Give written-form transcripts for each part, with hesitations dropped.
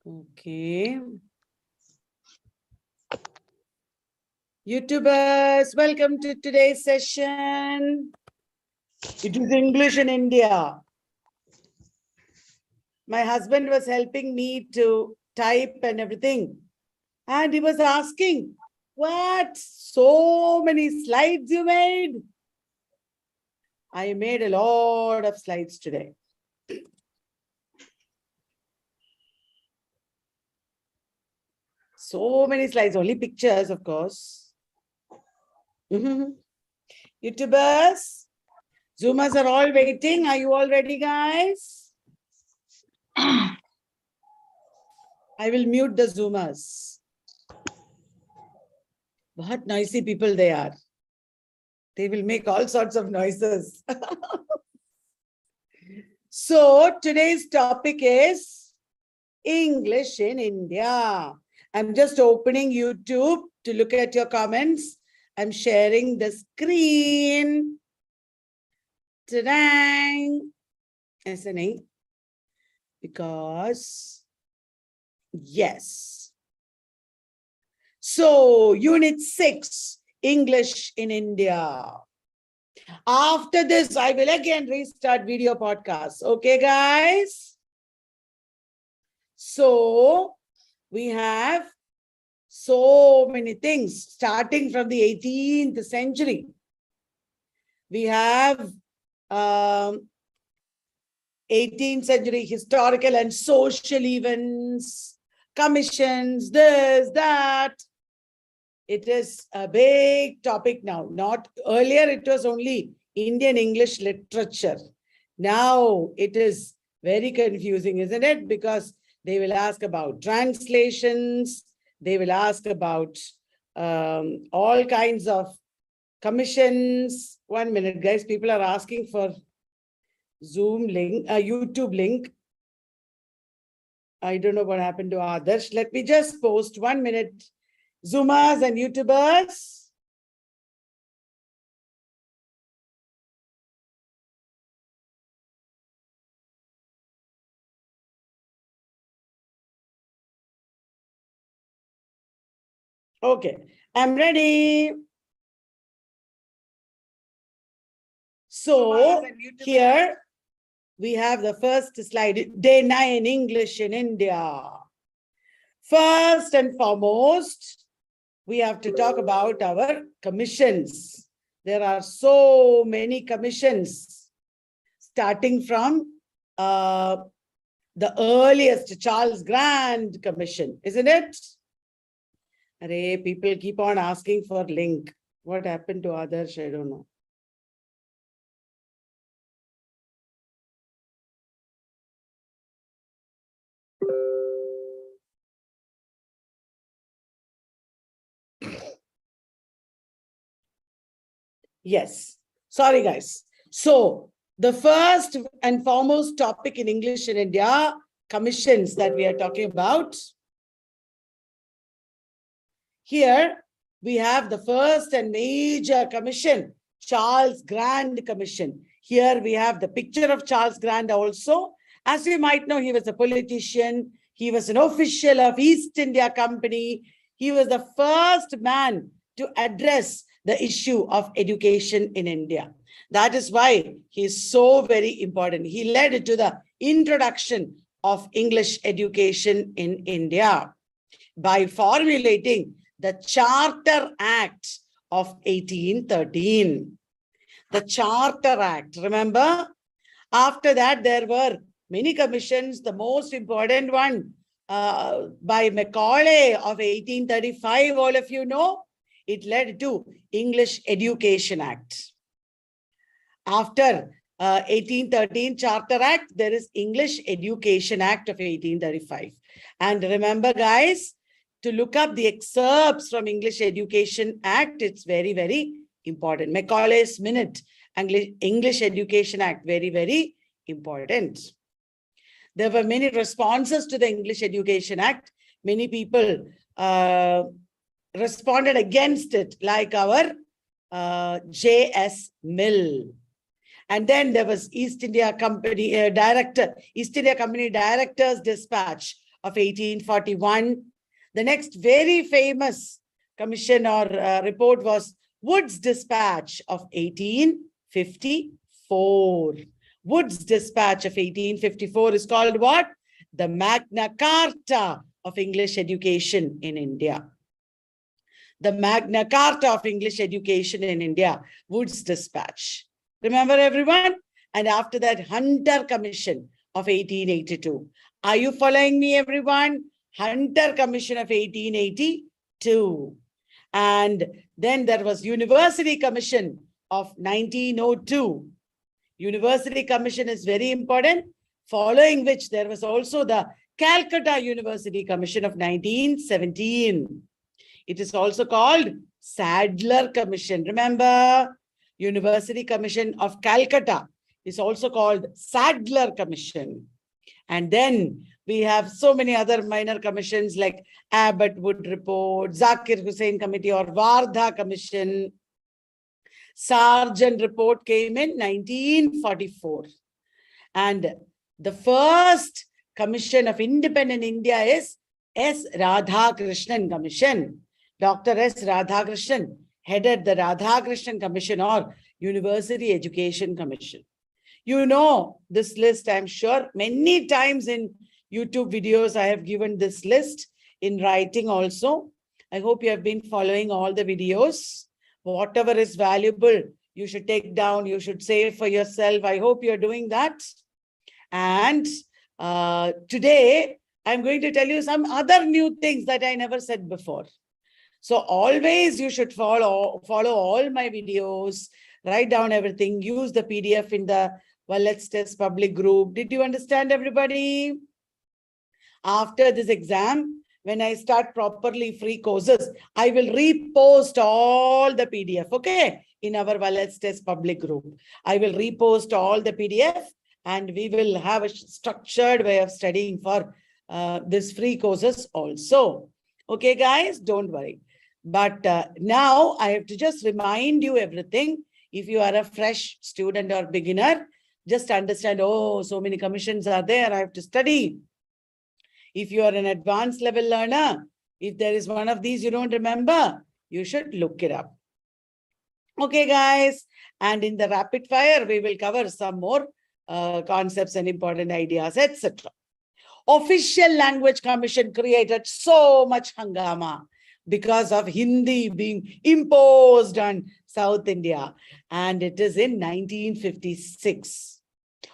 Okay. YouTubers, welcome to today's session. It is English in India. My husband was helping me to type and everything. And he was asking, what? So many slides you made? I made a lot of slides today. So many slides, only pictures, of course. YouTubers, Zoomers are all waiting. Are you all ready, guys? I will mute the Zoomers. What noisy people they are. They will make all sorts of noises. So today's topic is English in India. I'm just opening YouTube to look at your comments. I'm sharing the screen. Ta-da! Listening. Because, yes. So, Unit 6, English in India. After this, I will again restart video podcasts. Okay, guys? So, we have so many things starting from the 18th century. We have 18th century historical and social events, commissions, this, that. It is a big topic now. Not earlier, it was only Indian English literature. Now it is very confusing, isn't it? Because they will ask about translations. They will ask about all kinds of commissions. 1 minute, guys. People are asking for Zoom link, YouTube link. I don't know what happened to Adarsh. Let me just post 1 minute. Zoomers and YouTubers. Okay, I'm ready. So here we have the first slide, Day 9 English in India. First and foremost, we have to talk about our commissions. There are so many commissions, starting from the earliest Charles Grant Commission, isn't it? Array, people keep on asking for link. What happened to Adarsh? I don't know. Yes. Sorry, guys. So the first and foremost topic in English in India, commissions that we are talking about. Here we have the first and major commission, Charles Grant Commission. Here we have the picture of Charles Grant also. As you might know, he was a politician. He was an official of East India Company. He was the first man to address the issue of education in India. That is why he is so very important. He led to the introduction of English education in India by formulating the Charter Act of 1813. The Charter Act, remember? After that, there were many commissions. The most important one by Macaulay of 1835, all of you know, it led to English Education Act. After 1813 Charter Act, there is English Education Act of 1835. And remember, guys, to look up the excerpts from English Education Act, it's very, very important. Macaulay's Minute, English Education Act, very, very important. There were many responses to the English Education Act. Many people responded against it, like our J.S. Mill. And then there was East India Company Director's Dispatch of 1841. The next very famous commission or report was Wood's Dispatch of 1854. Wood's Dispatch of 1854 is called what? The Magna Carta of English education in India. The Magna Carta of English education in India, Wood's Dispatch. Remember everyone? And after that, Hunter Commission of 1882. Are you following me, everyone? Hunter Commission of 1882. And then there was University Commission of 1902. University Commission is very important, following which there was also the Calcutta University Commission of 1917. It is also called Sadler Commission. Remember, University Commission of Calcutta is also called Sadler Commission. And then we have so many other minor commissions like Abbott Wood Report, Zakir Hussain Committee or Wardha Commission. Sargent Report came in 1944. And the first commission of independent India is S. Radhakrishnan Commission. Dr. S. Radhakrishnan headed the Radhakrishnan Commission or University Education Commission. You know this list, I'm sure. Many times in YouTube videos, I have given this list in writing also. I hope you have been following all the videos. Whatever is valuable, you should take down, you should save for yourself. I hope you're doing that. And today, I'm going to tell you some other new things that I never said before. So always you should follow all my videos, write down everything, use the PDF in the Ballads Test public group. Did you understand, everybody? After this exam, when I start properly free courses, I will repost all the PDF, okay? In our Ballads Test public group. I will repost all the PDF and we will have a structured way of studying for this free courses also. Okay, guys, don't worry. But now I have to just remind you everything. If you are a fresh student or beginner, just understand, oh, so many commissions are there, I have to study. If you are an advanced level learner, if there is one of these you don't remember, you should look it up. Okay, guys. And in the rapid fire, we will cover some more concepts and important ideas, etc. Official Language Commission created so much hangama because of Hindi being imposed on South India. And it is in 1956.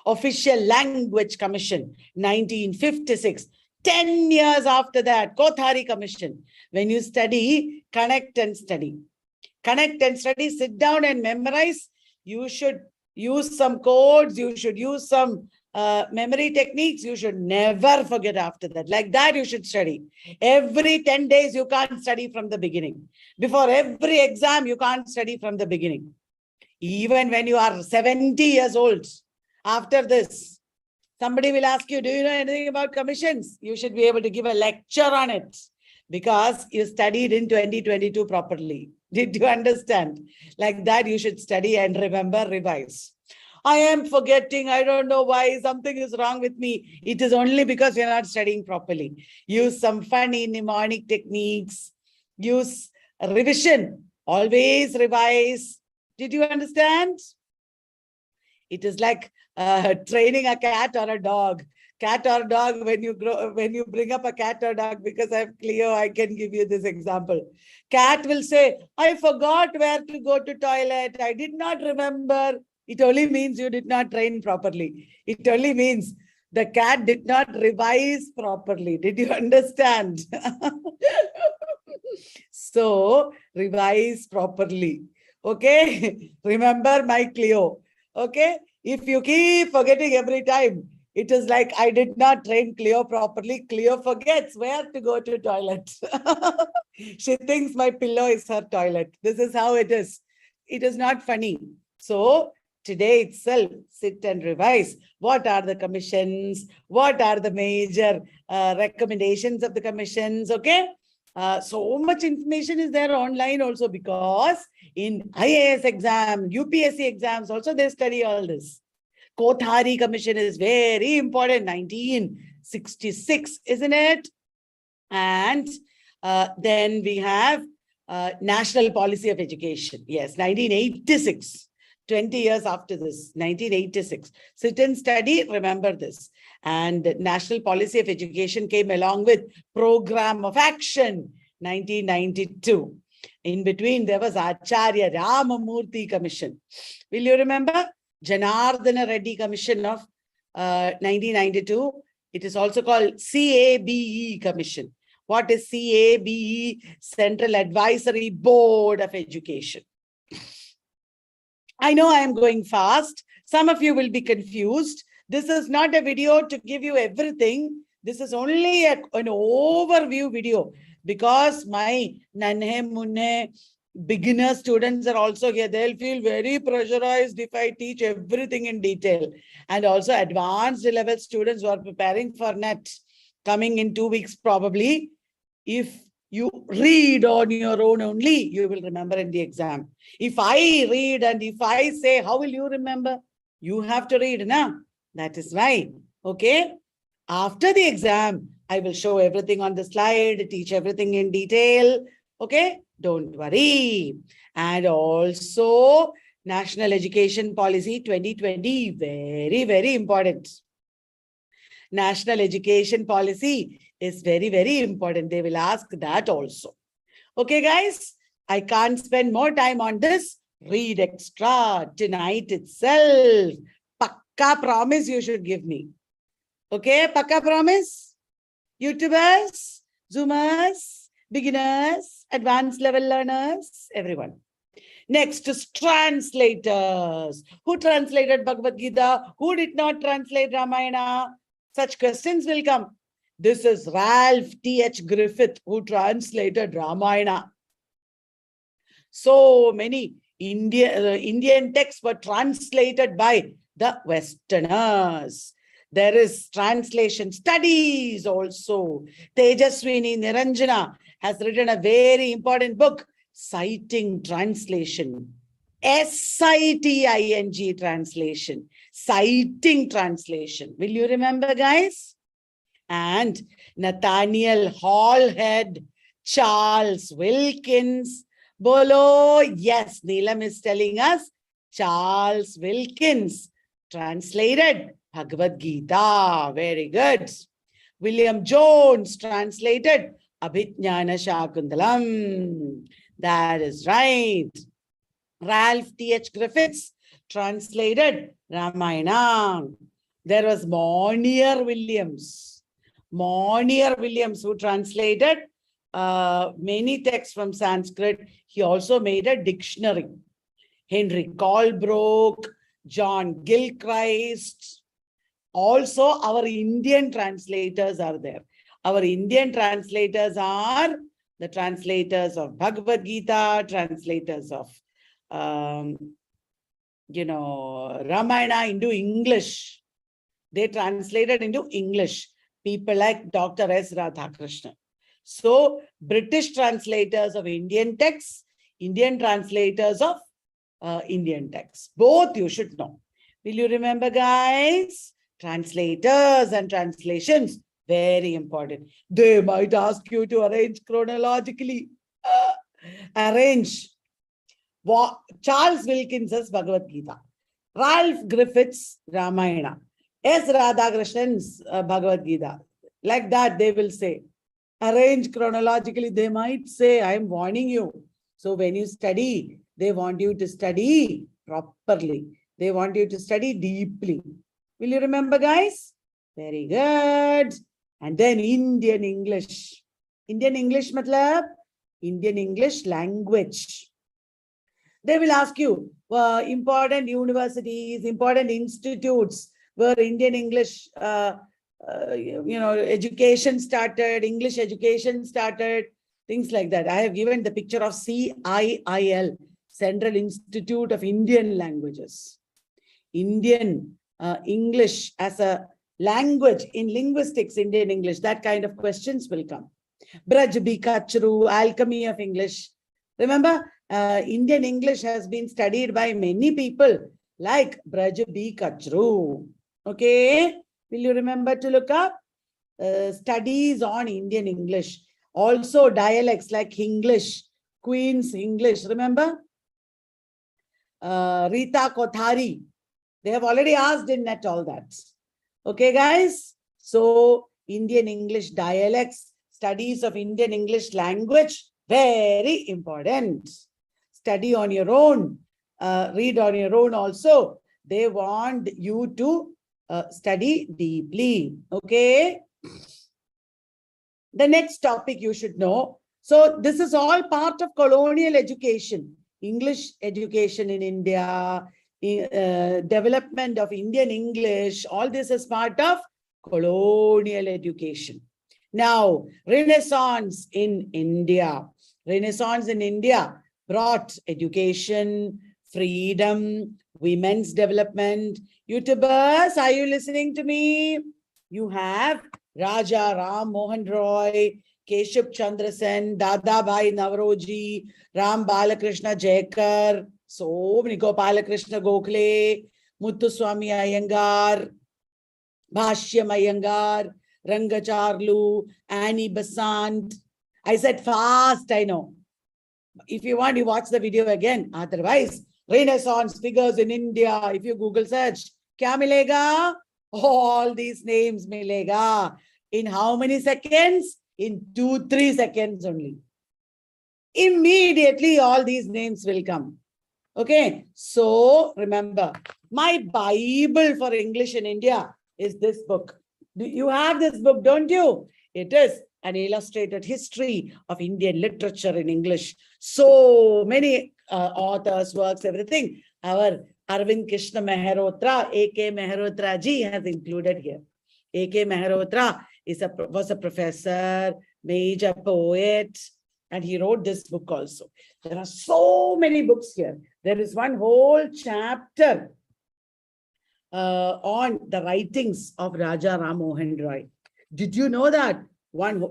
Official Language Commission, 1956. 10 years after that, Kotali Commission. When you study, connect and study. Connect and study, sit down and memorize. You should use some codes. You should use some memory techniques. You should never forget after that. Like that, you should study. Every 10 days, you can't study from the beginning. Before every exam, you can't study from the beginning. Even when you are 70 years old, after this, somebody will ask you, do you know anything about commissions? You should be able to give a lecture on it because you studied in 2022 properly. Did you understand? Like that, you should study and remember, revise. I am forgetting. I don't know why. Something is wrong with me. It is only because you're not studying properly. Use some funny mnemonic techniques. Use revision. Always revise. Did you understand? It is like training a cat or a dog. Cat or dog, when you bring up a cat or dog, because I'm Cleo, I can give you this example. Cat will say, I forgot where to go to toilet. I did not remember. It only means you did not train properly. It only means the cat did not revise properly. Did you understand? So, revise properly. Okay? Remember my Cleo. Okay? If you keep forgetting every time, it is like I did not train Cleo properly. Cleo forgets where to go to toilet. She thinks my pillow is her toilet. This is how it is. It is not funny. So today itself, sit and revise. What are the commissions? What are the major recommendations of the commissions? Okay. So much information is there online also because in IAS exam, UPSC exams also they study all this. Kotali Commission is very important, 1966, isn't it? And then we have National Policy of Education. Yes, 1986. 20 years after this, 1986. Sit and study, remember this. And National Policy of Education came along with Program of Action, 1992. In between, there was Acharya Ramamurthy Commission. Will you remember? Janardana Reddy Commission of 1992. It is also called CABE Commission. What is CABE? Central Advisory Board of Education. I know I am going fast. Some of you will be confused. This is not a video to give you everything. This is only an overview video because my nanhe munne beginner students are also here. They'll feel very pressurized if I teach everything in detail. And also advanced level students who are preparing for NET coming in 2 weeks probably. If you read on your own only, you will remember in the exam. If I read and if I say, how will you remember? You have to read, na? That is right. Okay. After the exam, I will show everything on the slide, teach everything in detail. Okay. Don't worry. And also, National Education Policy 2020, very, very important. National Education Policy is very, very important. They will ask that also. Okay, guys, I can't spend more time on this. Read extra tonight itself. Pakka promise you should give me. Okay, pakka promise? YouTubers, Zoomers, beginners, advanced level learners, everyone. Next is translators. Who translated Bhagavad Gita? Who did not translate Ramayana? Such questions will come. This is Ralph T.H. Griffith who translated Ramayana. So many Indian texts were translated by the Westerners. There is translation studies also. Tejaswini Niranjana has written a very important book, Citing Translation. SITING translation. Citing translation. Will you remember, guys? And Nathaniel Hallhead, Charles Wilkins. Bolo, yes, Neelam is telling us Charles Wilkins translated Bhagavad Gita. Very good. William Jones translated Abhijnana Shakuntalam. That is right. Ralph T.H. Griffiths translated Ramayana. There was Monier Williams. Monier Williams who translated many texts from Sanskrit. He also made a dictionary. Henry Colebrook, John Gilchrist. Also, our Indian translators are there. Our Indian translators are the translators of Bhagavad Gita, translators of, Ramayana into English. They translated into English. People like Dr. S. Radhakrishnan. So, British translators of Indian texts, Indian translators of Indian texts. Both you should know. Will you remember, guys? Translators and translations, very important. They might ask you to arrange chronologically. Arrange. Charles Wilkins's Bhagavad Gita. Ralph Griffiths' Ramayana. S. Radhakrishnan's Bhagavad Gita. Like that, they will say. Arrange chronologically. They might say, I am warning you. So when you study, they want you to study properly. They want you to study deeply. Will you remember, guys? Very good. And then Indian English. Indian English matlab? Indian English language. They will ask you important universities, important institutes where Indian English education started, English education started, things like that. I have given the picture of CIIL, Central Institute of Indian Languages. Indian English as a language in linguistics, Indian English, that kind of questions will come. Braj B. Kachru, Alchemy of English. Remember, Indian English has been studied by many people like Braj B. Kachru. Okay, will you remember to look up? studies on Indian English. Also dialects like English, Queen's English. Remember? Rita Kothari. They have already asked in net all that. Okay, guys? So, Indian English dialects, studies of Indian English language, very important. Study on your own. Read on your own also. They want you to study deeply. Okay? The next topic you should know. So, this is all part of colonial education. English education in India, development of Indian English, all this is part of colonial education. Now, Renaissance in India. Renaissance in India brought education, freedom, women's development. YouTubers, are you listening to me? You have Raja Ram Mohan Roy, Keshav Chandra Sen, Dadabhai Navroji, Ram Balakrishna Jayakar, so many, Gopalakrishna Gokhale, Muthuswami Iyengar, Bhashyam Iyengar, Rangacharlu, Annie Besant. I said fast, I know. If you want, you watch the video again. Otherwise, Renaissance figures in India. If you Google search, kya milega? All these names milega. In how many seconds? In 2-3 seconds only. Immediately, all these names will come. Okay. So, remember, my Bible for English in India is this book. You have this book, don't you? It is an illustrated history of Indian literature in English. So many authors, works, everything. Our Arvind Krishna Mehrotra, A.K. Mehrotra ji has included here. A.K. Mehrotra was a professor, major poet, and he wrote this book also. There are so many books here. There is one whole chapter on the writings of Raja Ram Mohan Roy. Did you know that?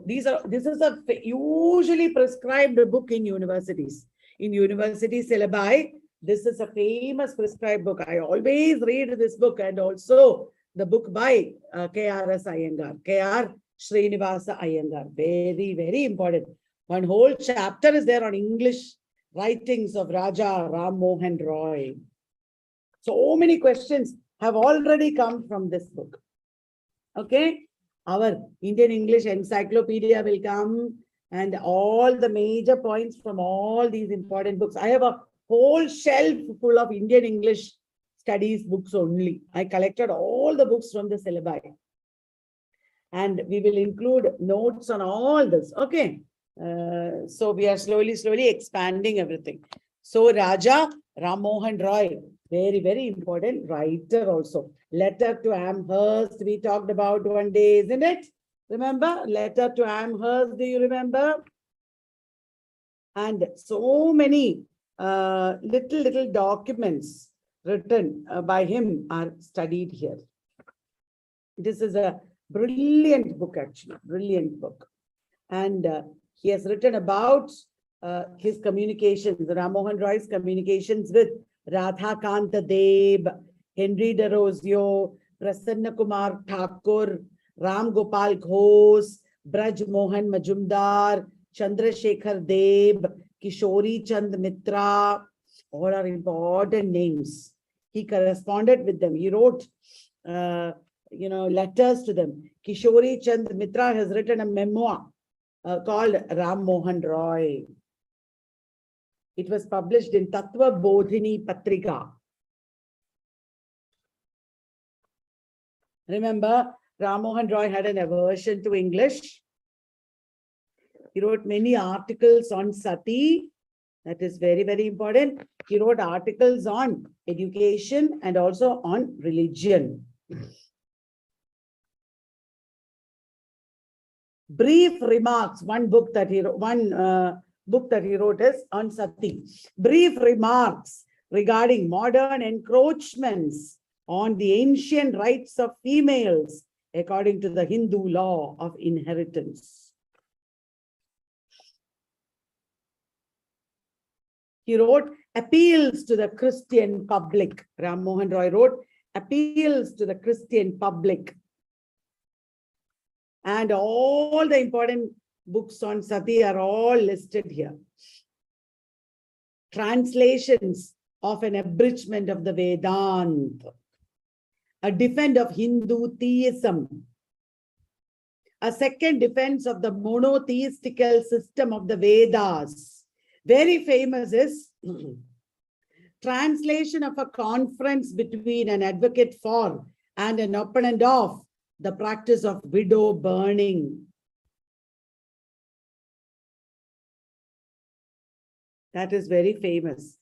This is a usually prescribed book in universities. In university syllabi, this is a famous prescribed book. I always read this book, and also the book by K.R.S. Iyengar, K.R. Srinivasa Iyengar. Very, very important. One whole chapter is there on English writings of Raja Ram Mohan Roy. So many questions have already come from this book. Okay? Our Indian English Encyclopedia will come, and all the major points from all these important books. I have a whole shelf full of Indian English studies books only. I collected all the books from the syllabi. And we will include notes on all this. Okay. So we are slowly expanding everything. So Raja Ram Mohan Roy, very, very important writer also. Letter to Amherst, we talked about one day, isn't it? Remember? Letter to Amherst, do you remember? And so many little documents written by him are studied here. This is a brilliant book, actually, brilliant book. And he has written about his communications, Ram Mohan Roy's communications with Radhakanta Deb, Henry de Rosio, Prasanna Kumar Thakur, Ram Gopal Ghosh, Braj Mohan Majumdar, Chandrasekhar Deb, Kishori Chand Mitra, all are important names. He corresponded with them. He wrote, letters to them. Kishori Chand Mitra has written a memoir called Ram Mohan Roy. It was published in Tattva Bodhini Patrika. Remember, Ram Mohan Roy had an aversion to English. He wrote many articles on sati. That is very, very important. He wrote articles on education and also on religion. Brief remarks. One book that he wrote is on sati. Brief remarks regarding modern encroachments on the ancient rights of females according to the Hindu law of inheritance. He wrote appeals to the Christian public. Ram Mohan Roy wrote appeals to the Christian public. And all the important books on Sati are all listed here. Translations of an abridgment of the Vedanta. A defense of Hindu theism. A second defense of the monotheistical system of the Vedas. Very famous is translation of a conference between an advocate for and an opponent of the practice of widow burning. That is very famous.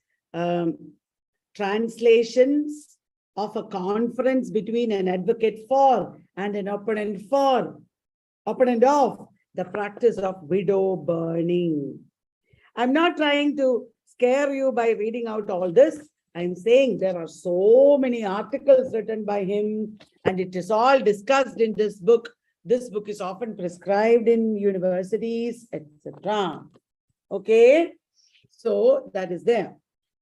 Translations of a conference between an advocate for and an opponent of the practice of widow burning. I'm not trying to scare you by reading out all this. I'm saying there are so many articles written by him, and it is all discussed in this book. This book is often prescribed in universities, etc. Okay, so that is there.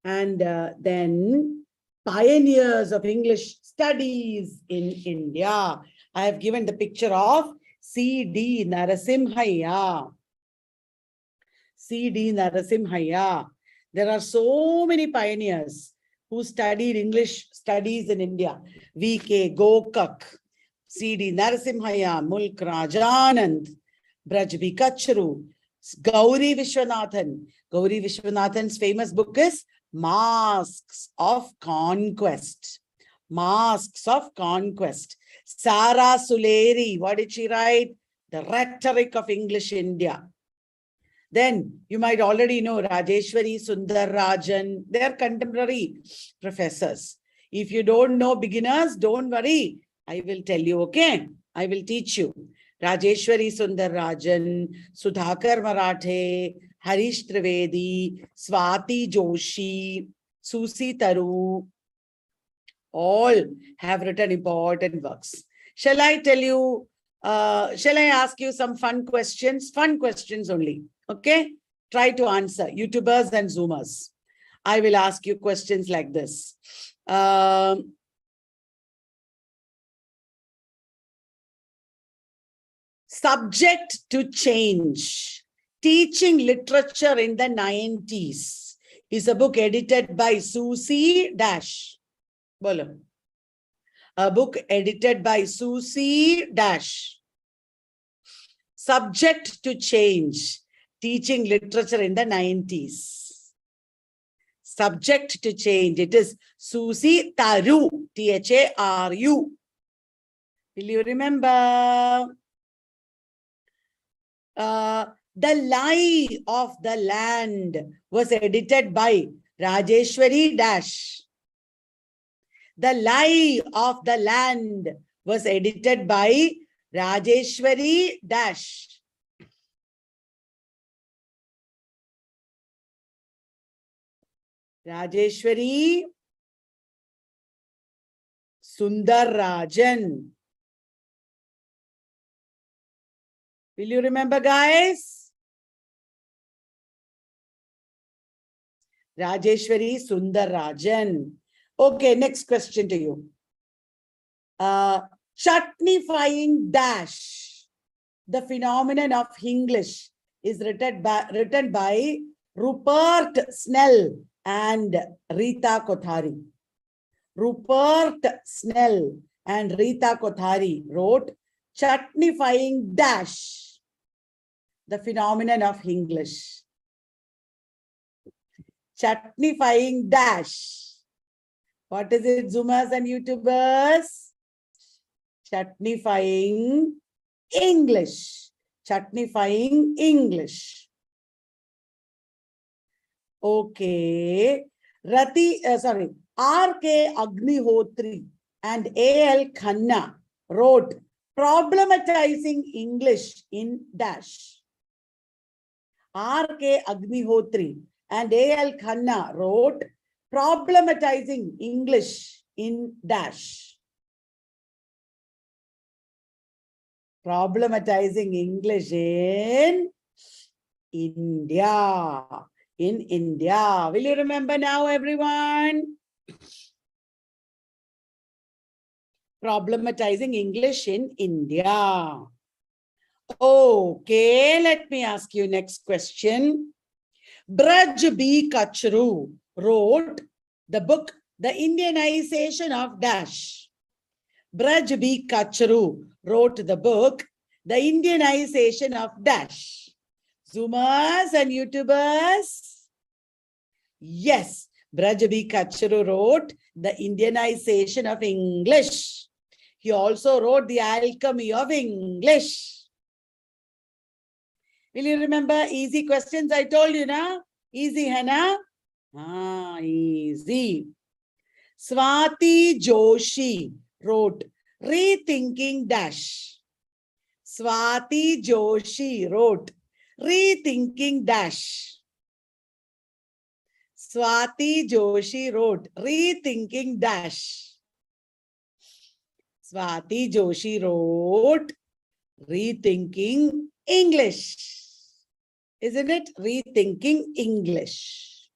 And then pioneers of English studies in India. I have given the picture of C.D. Narasimhaiah. C.D. Narasimhaiah. There are so many pioneers who studied English studies in India. V.K. Gokak, C.D. Narasimhaiah, Mulk Rajanand, Brajbi Kachru, Gauri Vishwanathan. Gauri Vishwanathan's famous book is Masks of Conquest. Masks of Conquest. Sara Suleri, what did she write? The Rhetoric of English India. Then you might already know Rajeshwari Sundararajan. They are contemporary professors. If you don't know beginners, don't worry. I will tell you, okay? I will teach you. Rajeshwari Sundararajan, Sudhakar Marathe, Harish Trivedi, Swati Joshi, Susi Taru, all have written important works. Shall I tell you, shall I ask you some fun questions? Fun questions only, okay? Try to answer, YouTubers and Zoomers. I will ask you questions like this. Subject to Change. Teaching Literature in the 90s is a book edited by Susie Dash. Bolo. A book edited by Susie Dash. Subject to Change. Teaching Literature in the 90s. Subject to Change. It is Susie Taru. T-H-A-R-U. Will you remember? The Lie of the Land was edited by Rajeshwari Dash. The Lie of the Land was edited by Rajeshwari Dash. Rajeshwari Sundararajan. Will you remember, guys? Rajeshwari Sundararajan. Okay, next question to you. Chutneyfying Dash, the phenomenon of English, is written by Rupert Snell and Rita Kothari. Rupert Snell and Rita Kothari wrote Chutneyfying Dash, the phenomenon of English. Chutneyfying Dash. What is it, Zoomers and YouTubers? Chutneyfying English. Chutneyfying English. Okay. R.K. Agnihotri and A.L. Khanna wrote Problematizing English in Dash. R.K. Agnihotri and A.L. Khanna wrote Problematizing English in Dash. Problematizing English in India. In India. Will you remember now, everyone? Problematizing English in India. Okay, let me ask you next question. Braj B. Kachru wrote the book The Indianization of Dash. Braj B. Kachru wrote the book The Indianization of Dash. Zoomers and YouTubers? Yes, Braj B. Kachru wrote The Indianization of English. He also wrote The Alchemy of English. Will you remember easy questions I told you now? Easy, Hannah? Easy. Swati Joshi wrote Rethinking Dash. Swati Joshi wrote Rethinking Dash. Swati Joshi wrote Rethinking Dash. Swati Joshi wrote Rethinking English. Isn't it? Rethinking English.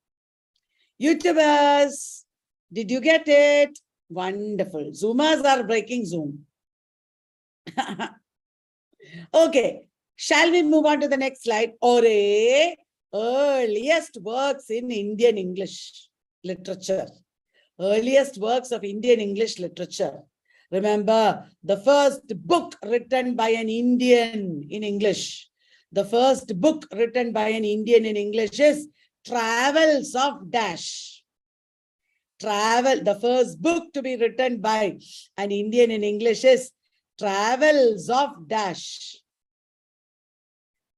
YouTubers, did you get it? Wonderful. Zoomers are breaking Zoom. Okay. Shall we move on to the next slide? Earliest works in Indian English literature. Earliest works of Indian English literature. Remember, the first book written by an Indian in English. The first book written by an Indian in English is Travels of Dash. The first book to be written by an Indian in English is Travels of Dash.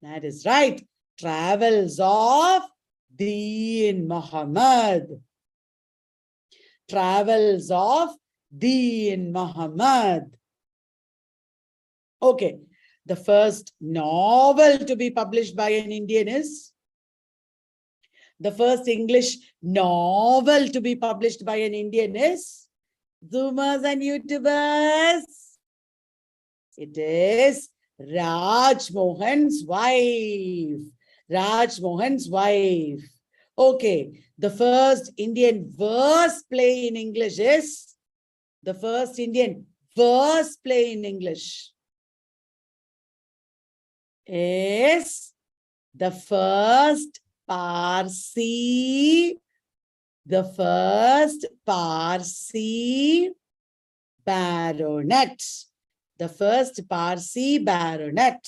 That is right. Travels of Deen Muhammad. Travels of Deen Muhammad. Okay. The first novel to be published by an Indian is? The first English novel to be published by an Indian is? Zoomers and YouTubers? It is Raj Mohan's Wife. Raj Mohan's Wife. Okay. The first Indian verse play in English is? The first Indian verse play in English is the first Parsi baronet. The first Parsi baronet.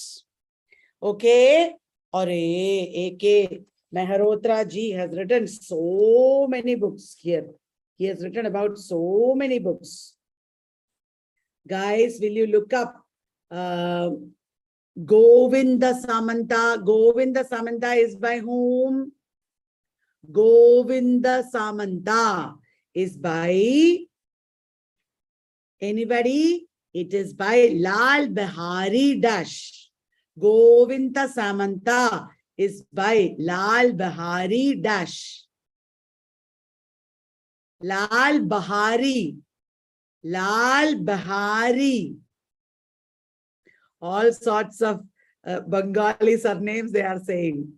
Okay. Or A.K. Mehrotra ji has written so many books here. He has written about so many books. Guys, will you look up Govinda Samanta? Govinda Samanta is by whom? Govinda Samanta is by anybody? It is by Lal Bihari Dash. Govinda Samanta is by Lal Bihari Dash. Lal Bihari. Lal Bihari. All sorts of Bengali surnames they are saying.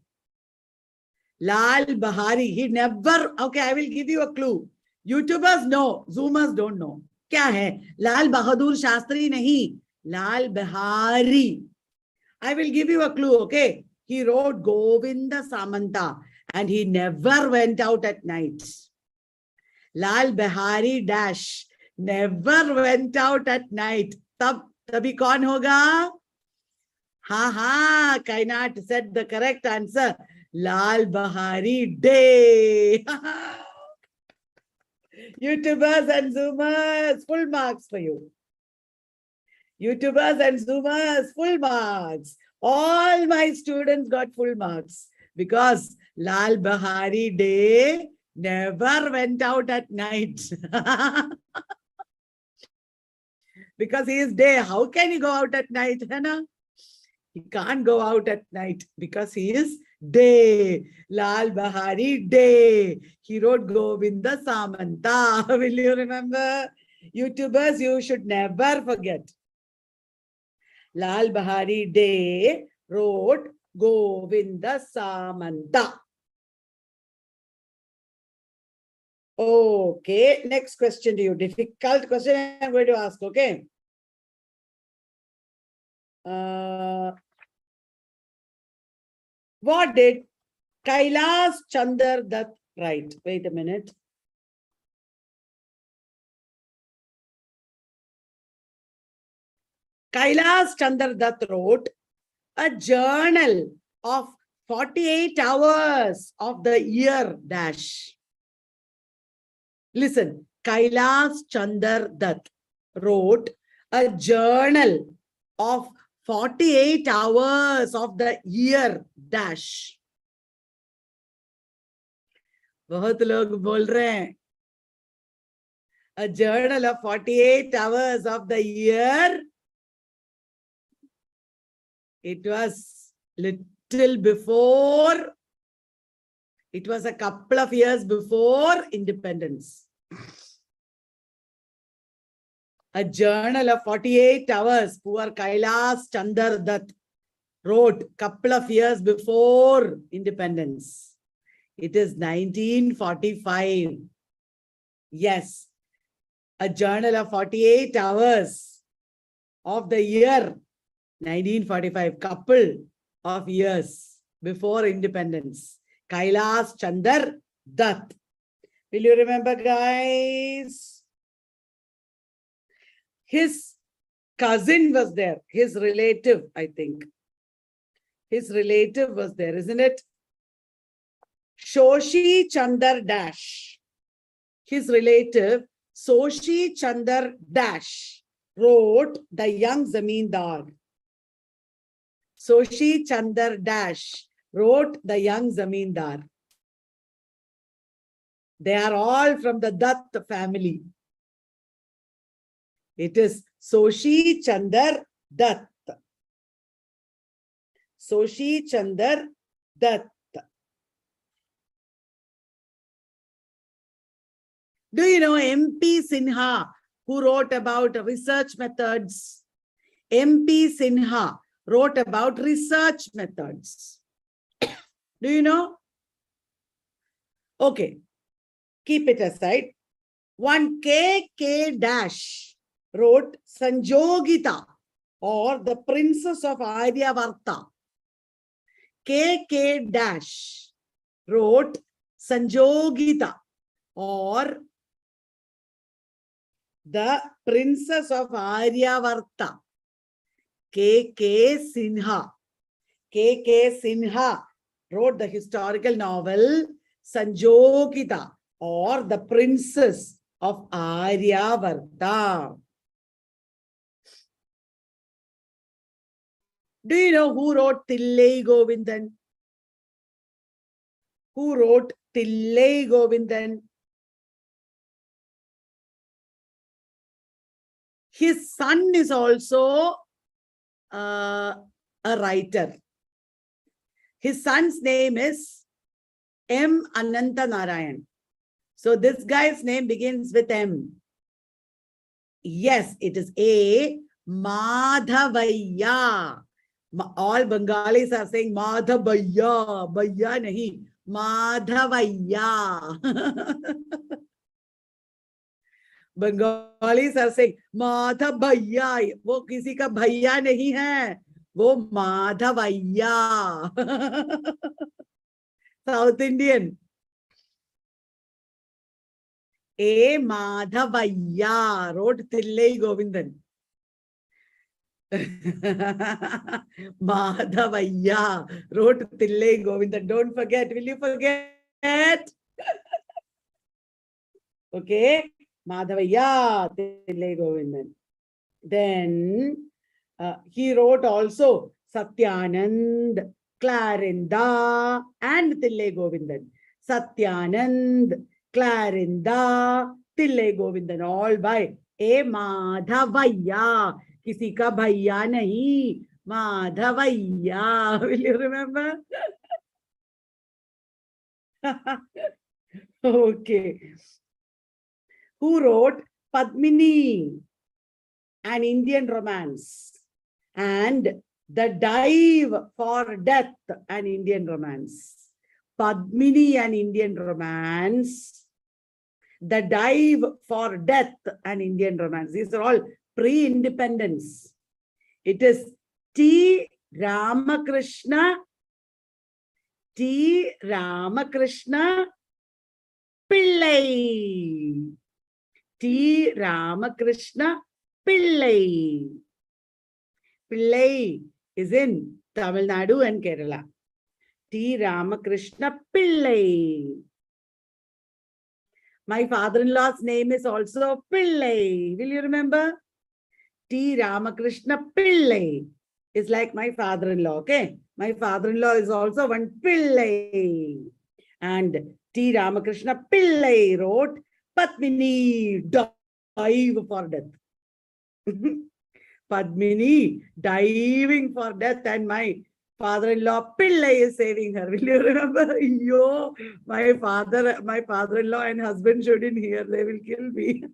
Lal Bihari. He never... Okay, I will give you a clue. YouTubers know. Zoomers don't know. क्या है? Lal Bahadur Shastri nahi. Lal Bihari. I will give you a clue, okay? He wrote Govinda Samanta and he never went out at night. Lal Bihari Dash never went out at night. Tabhi kaun hoga? Kainat said the correct answer. Lal Bihari Day. YouTubers and Zoomers, full marks for you. YouTubers and Zoomers, full marks. All my students got full marks because Lal Bihari Day never went out at night. Because he is day. How can he go out at night, Hannah? He can't go out at night because he is day. Lal Bihari Day. He wrote Govinda Samanta. Will you remember? YouTubers, you should never forget. Lal Bihari Day wrote Govinda Samanta. Okay, next question to you. Difficult question I'm going to ask, okay? What did Kailas Chandra Dutt write? Wait a minute. Kailas Chandra Dutt wrote a journal of 48 hours of the year dash. Listen, Kailas Chandra Dutt wrote a journal of 48 hours of the year dash. बहुत लोग बोल रहे हैं. A journal of 48 hours of the year. It was little before. It was a couple of years before independence. A journal of 48 hours. Poor Kailas Chandra Dutt wrote couple of years before independence. It is 1945. Yes. A journal of 48 hours of the year 1945. Couple of years before independence. Kailas Chandra Dutt. Will you remember, guys? His cousin was there. His relative, I think. His relative was there, isn't it? Shoshi Chandra Dash. His relative, Soshi Chandra Dash, wrote The Young Zamindar. Soshi Chandra Dash wrote The Young Zamindar. They are all from the Dutt family. It is Soshi Chandra Dutt. Soshi Chandra Dutt. Do you know MP Sinha, who wrote about research methods? MP Sinha wrote about research methods. Do you know? Okay, keep it aside. One K.K. Dash wrote Sanjogita, or the Princess of Aryavarta. K.K. Dash wrote Sanjogita, or the Princess of Aryavarta. K.K. Sinha. K.K. Sinha wrote the historical novel Sanjogita, or the Princess of Aryavarta. Do you know who wrote Tillai Govindan? Who wrote Tillai Govindan? His son is also a writer. His son's name is M. Ananta Narayan. So this guy's name begins with M. Yes, it is A. Madhavaya. All Bengalis are saying Madhavaya. Bhaiya nahi. Madhavaya. Bengalis are saying Madhavaya. वो किसी का भैया नहीं है, वो माधवैया. South Indian. A. Madhavaya wrote Tillai Govindan. Madhavaya wrote Tillai Govindan. Don't forget. Will you forget? Okay. Madhavaya Tillai Govindan. Then he wrote also Satyanand, Clarinda, and Tillai Govindan. Satyanand, Clarinda, Tillai Govindan, all by A. Madhavaya. Kisi ka bhaiya nahi. Madhavaya. Will you remember? Okay. Who wrote Padmini, an Indian romance, and The Dive for Death, an Indian romance. Padmini, an Indian romance. The Dive for Death, an Indian romance. These are all pre-independence. It is T. Ramakrishna T. Ramakrishna Pillai. T. Ramakrishna Pillai. Pillai is in Tamil Nadu and Kerala. T. Ramakrishna Pillai. My father-in-law's name is also Pillai. Will you remember? T. Ramakrishna Pillai is like my father-in-law, okay? My father-in-law is also one Pillai. And T. Ramakrishna Pillai wrote Padmini, dive for death. Padmini, diving for death, and my father-in-law Pillai is saving her. Will you remember? Yo, my father-in-law and husband shouldn't hear. They will kill me.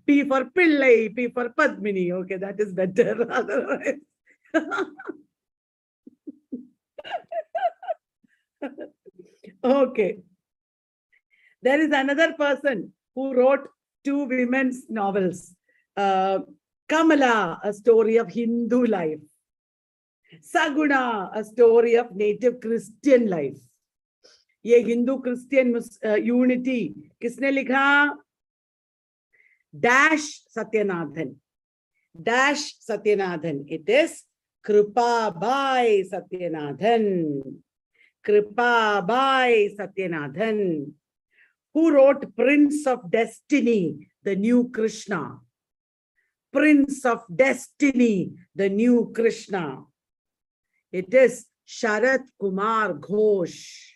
P for Pillai, P for Padmini. Okay, that is better. Otherwise. Okay. There is another person who wrote 2 women's novels. Kamala, a story of Hindu life. Saguna, a story of native Christian life. ये Hindu Christian unity किसने लिखा? Dash Satyanathan. Dash Satyanathan. It is Kripabai Satyanathan. Kripabai Satyanathan. Who wrote Prince of Destiny, the New Krishna? Prince of Destiny, the New Krishna. It is Sharat Kumar Ghosh.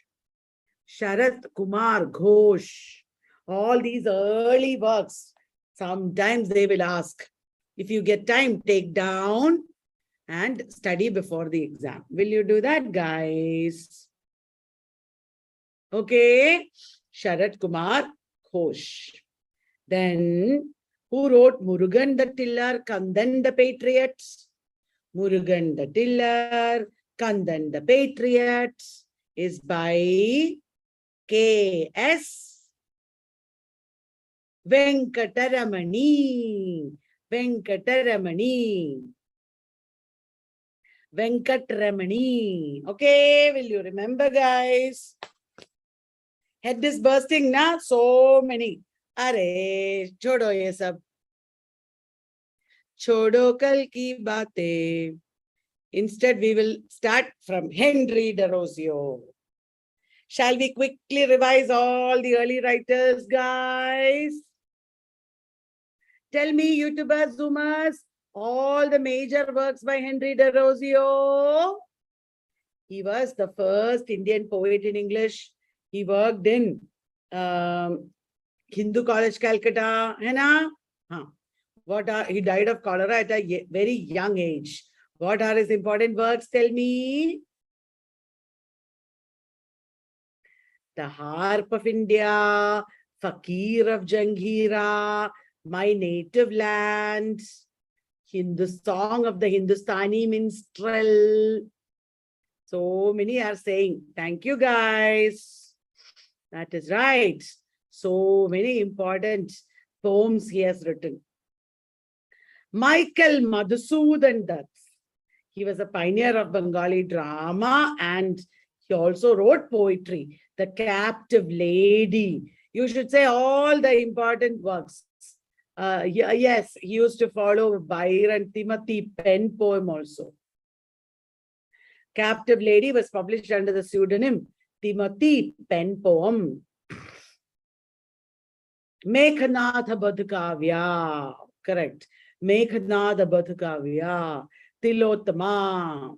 Sharat Kumar Ghosh. All these early works, sometimes they will ask. If you get time, take down and study before the exam. Will you do that, guys? Okay. Sharat Kumar Ghosh. Then, who wrote Murugan the Tiller, Kandan the Patriots? Murugan the Tiller, Kandan the Patriots is by K.S. Venkataramani. Venkataramani. Venkataramani. Okay, will you remember, guys? Head is bursting now. So many. Are, chodo ye sab. Chodo kal ki baate. Instead, we will start from Henry Derozio. Shall we quickly revise all the early writers, guys? Tell me, YouTubers, Zoomers, all the major works by Henry Derozio. He was the first Indian poet in English. He worked in Hindu College, Calcutta. He died of cholera at a very young age. What are his important works? Tell me. The Harp of India, Fakir of Janghira, My Native Land, the Song of the Hindustani Minstrel. So many are saying, thank you, guys. That is right. So many important poems he has written. Michael Madhusudan Dutt. He was a pioneer of Bengali drama and he also wrote poetry. The Captive Lady. You should say all the important works. Yes, he used to follow Byron Timothy pen poem also. Captive Lady was published under the pseudonym Timothy pen poem. Meghnadha Badhkavya. Correct. Meghnadha Badhkavya. Tilottama.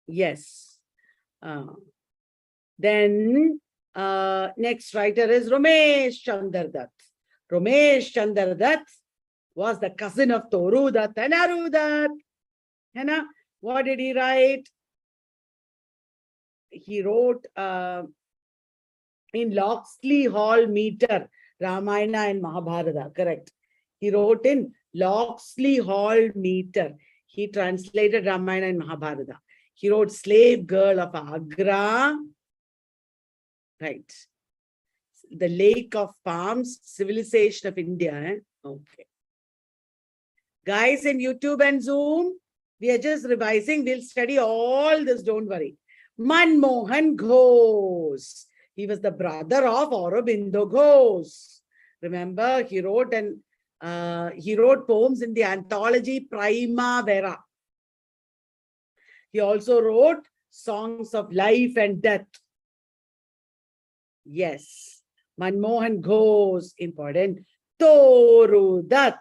Yes. Then next writer is Ramesh Chandra Dutt. Ramesh Chandra Dutt was the cousin of Toru Dutt and Aru Dutt. What did he write? He wrote in Locksley Hall meter, Ramayana and Mahabharata, correct. He wrote in Locksley Hall meter. He translated Ramayana and Mahabharata. He wrote Slave Girl of Agra. Right. The Lake of Palms, Civilization of India. Okay. Guys in YouTube and Zoom, we are just revising. We'll study all this, don't worry. Manmohan Ghosh. He was the brother of Aurobindo Ghosh. Remember, he wrote poems in the anthology Primavera. He also wrote songs of life and death. Yes. Manmohan Ghosh, important. Toru Dutt.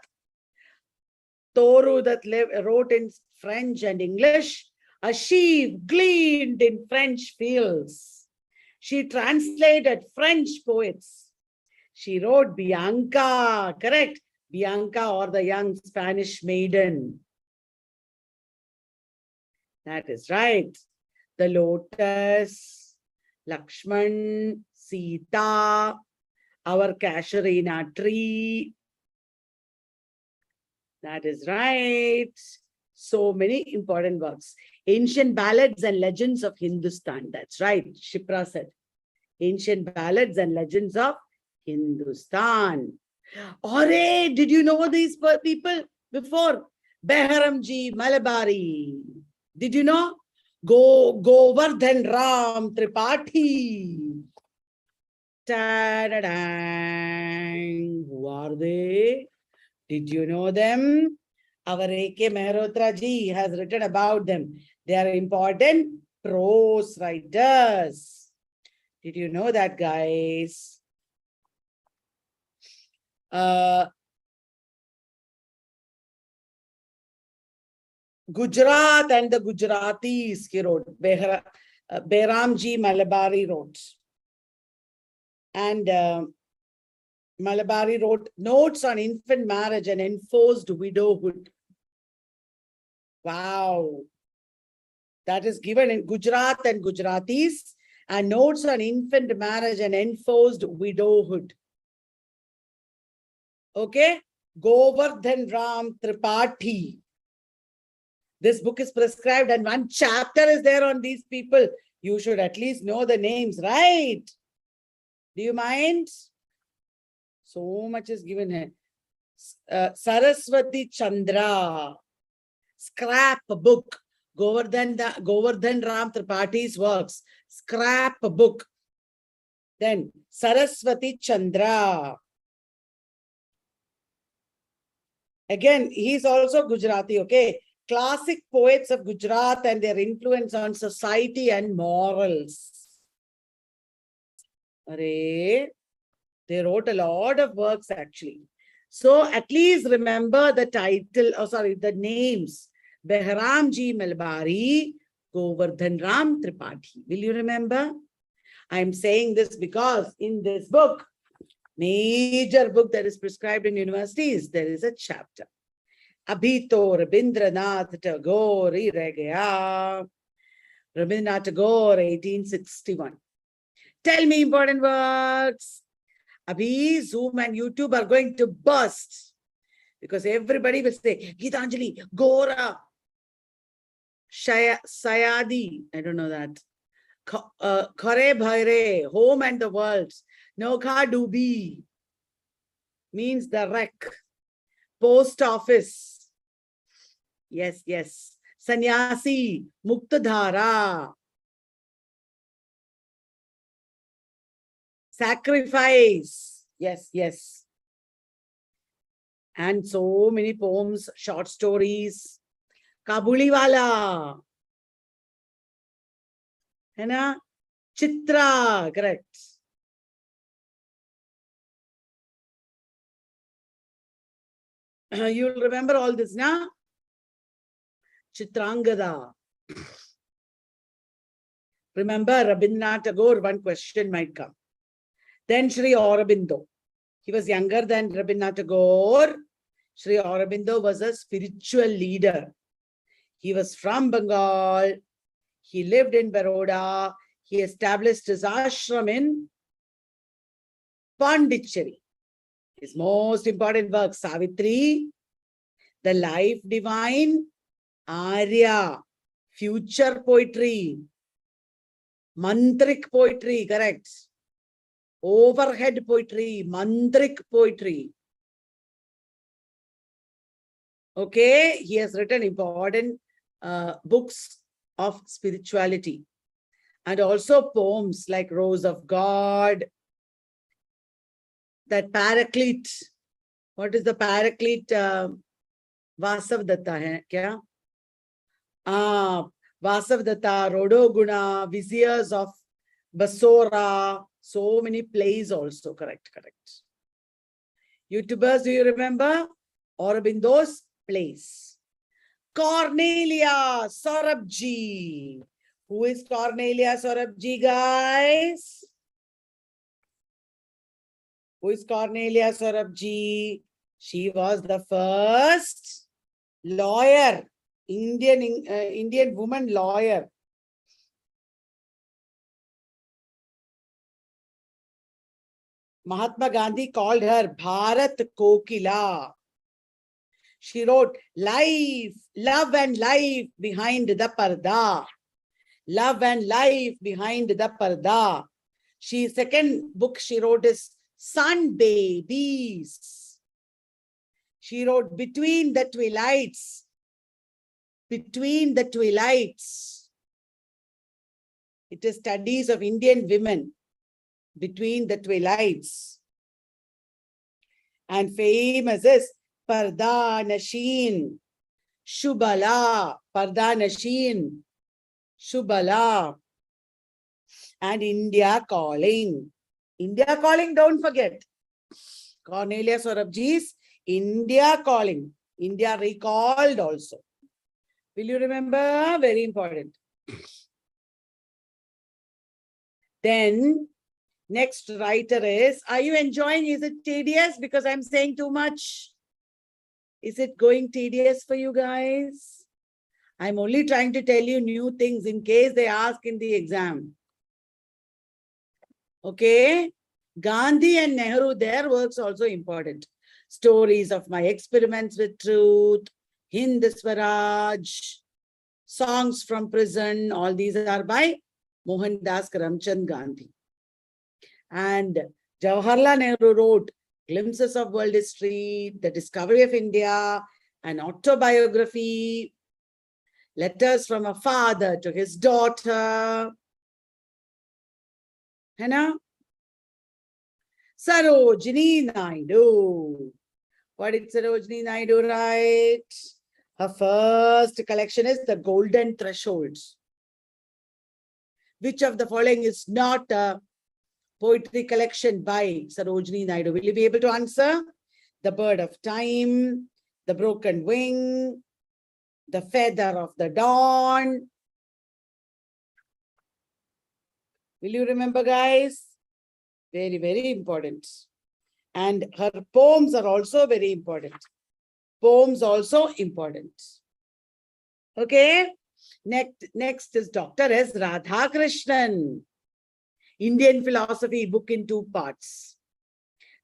Toru Dutt wrote in French and English. A sheep gleaned in French fields. She translated French poets. She wrote Bianca, correct? Bianca, or the young Spanish maiden. That is right. The lotus, Lakshman, Sita, our casuarina tree. That is right. So many important works. Ancient ballads and legends of Hindustan. That's right. Shipra said. Ancient ballads and legends of Hindustan. Ore, did you know these people before? Behramji Malabari. Did you know? Govardhan Ram Tripathi. Ta-da-dang. Who are they? Did you know them? Our A.K. Mehrotra ji has written about them. They are important prose writers. Did you know that, guys? Gujarat and the Gujaratis, he wrote. Behramji Malabari wrote. And Malabari wrote notes on infant marriage and enforced widowhood. Wow. That is given in Gujarat and Gujaratis, and notes on infant marriage and enforced widowhood. Okay. Govardhan Ram Tripathi. This book is prescribed and one chapter is there on these people. You should at least know the names, right? Do you mind? So much is given here. Saraswati Chandra. Scrap book. Govardhan Ram Tripathi's works. Scrap book. Then Saraswati Chandra. Again, he's also Gujarati, okay? Classic poets of Gujarat and their influence on society and morals. They wrote a lot of works actually. So at least remember the title, the names. Behramji Malabari, Govardhan Ram Tripathi. Will you remember? I'm saying this because in this book, major book that is prescribed in universities, there is a chapter. Abhi to Rabindranath Tagore hi reh gaya. Rabindranath Tagore, 1861. Tell me important words. Abhi, Zoom and YouTube are going to burst because everybody will say, Gitanjali, Gora, Sayadi, I don't know that. Khare Bhaire, Home and the World. Nokha Dubi means the wreck. Post office. Yes, yes. Sannyasi, Muktadhara. Sacrifice. Yes, yes. And so many poems, short stories. Kabuliwala. है ना? Chitra, correct. You'll remember all this, na? Chitrangada. Remember, Rabindranath Tagore, one question might come. Then Sri Aurobindo. He was younger than Rabindranath Tagore. Sri Aurobindo was a spiritual leader. He was from Bengal. He lived in Baroda. He established his ashram in Pondicherry. His most important work, Savitri, The Life Divine, Arya, Future Poetry, Mantrik Poetry, correct. Overhead Poetry, Mantrik Poetry. Okay, he has written important books of spirituality and also poems like Rose of God, that Paraclete. What is the Paraclete? Vasav Datta hai kya? Vasav Datta, Rodo Guna, Viziers of Basora, so many plays also. Correct. YouTubers, do you remember? Aurobindo's plays. Cornelia Sorabji. Who is Cornelia Sorabji, guys? Who is Cornelia Sorabji? She was the first lawyer, Indian woman lawyer. Mahatma Gandhi called her Bharat Kokila. She wrote life, love and life behind the parda. Love and life behind the parda. Second book she wrote is Sun Babies. She wrote Between the Twilights. Between the Twilights. It is studies of Indian women. Between the Twilights. And famous is Parda Nashin, Shubala, Parda Nashin, Shubala, and India Calling. India Calling, don't forget. Cornelia Sorabji's India Calling. India Recalled also. Will you remember? Very important. Then, next writer is, are you enjoying? Is it tedious? Because I'm saying too much. Is it going tedious for you guys? I'm only trying to tell you new things in case they ask in the exam. Okay? Gandhi and Nehru, their works also important. Stories of my experiments with truth, Hind Swaraj, songs from prison, all these are by Mohandas Karamchand Gandhi. And Jawaharlal Nehru wrote Glimpses of World History, The Discovery of India, an autobiography, letters from a father to his daughter. Hannah? Sarojini Naidu. What did Sarojini Naidu write? Her first collection is The Golden Thresholds. Which of the following is not a poetry collection by Sarojini Naidu? Will you be able to answer? The Bird of Time, The Broken Wing, The Feather of the Dawn. Will you remember, guys? Very, very important. And her poems are also very important. Poems also important. Okay. Next is Dr. S. Radhakrishnan. Indian Philosophy book in 2 parts.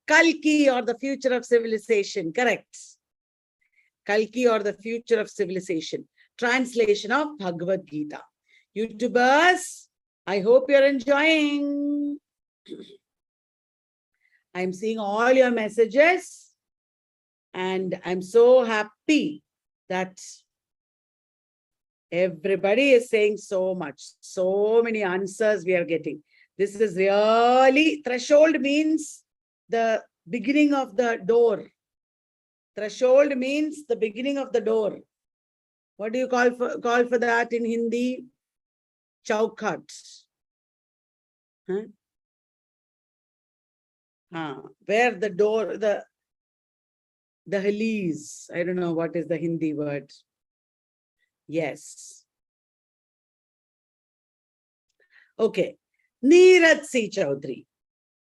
Kalki or the Future of Civilization. Correct. Kalki or the Future of Civilization. Translation of Bhagavad Gita. YouTubers, I hope you're enjoying. I'm seeing all your messages and I'm so happy that everybody is saying so much. So many answers we are getting. This is really, threshold means the beginning of the door. Threshold means the beginning of the door. What do you call for that in Hindi? Chaukat. Huh? Where the door, the Halis. I don't know what is the Hindi word. Yes. Okay. Neeraj C. Chaudhary.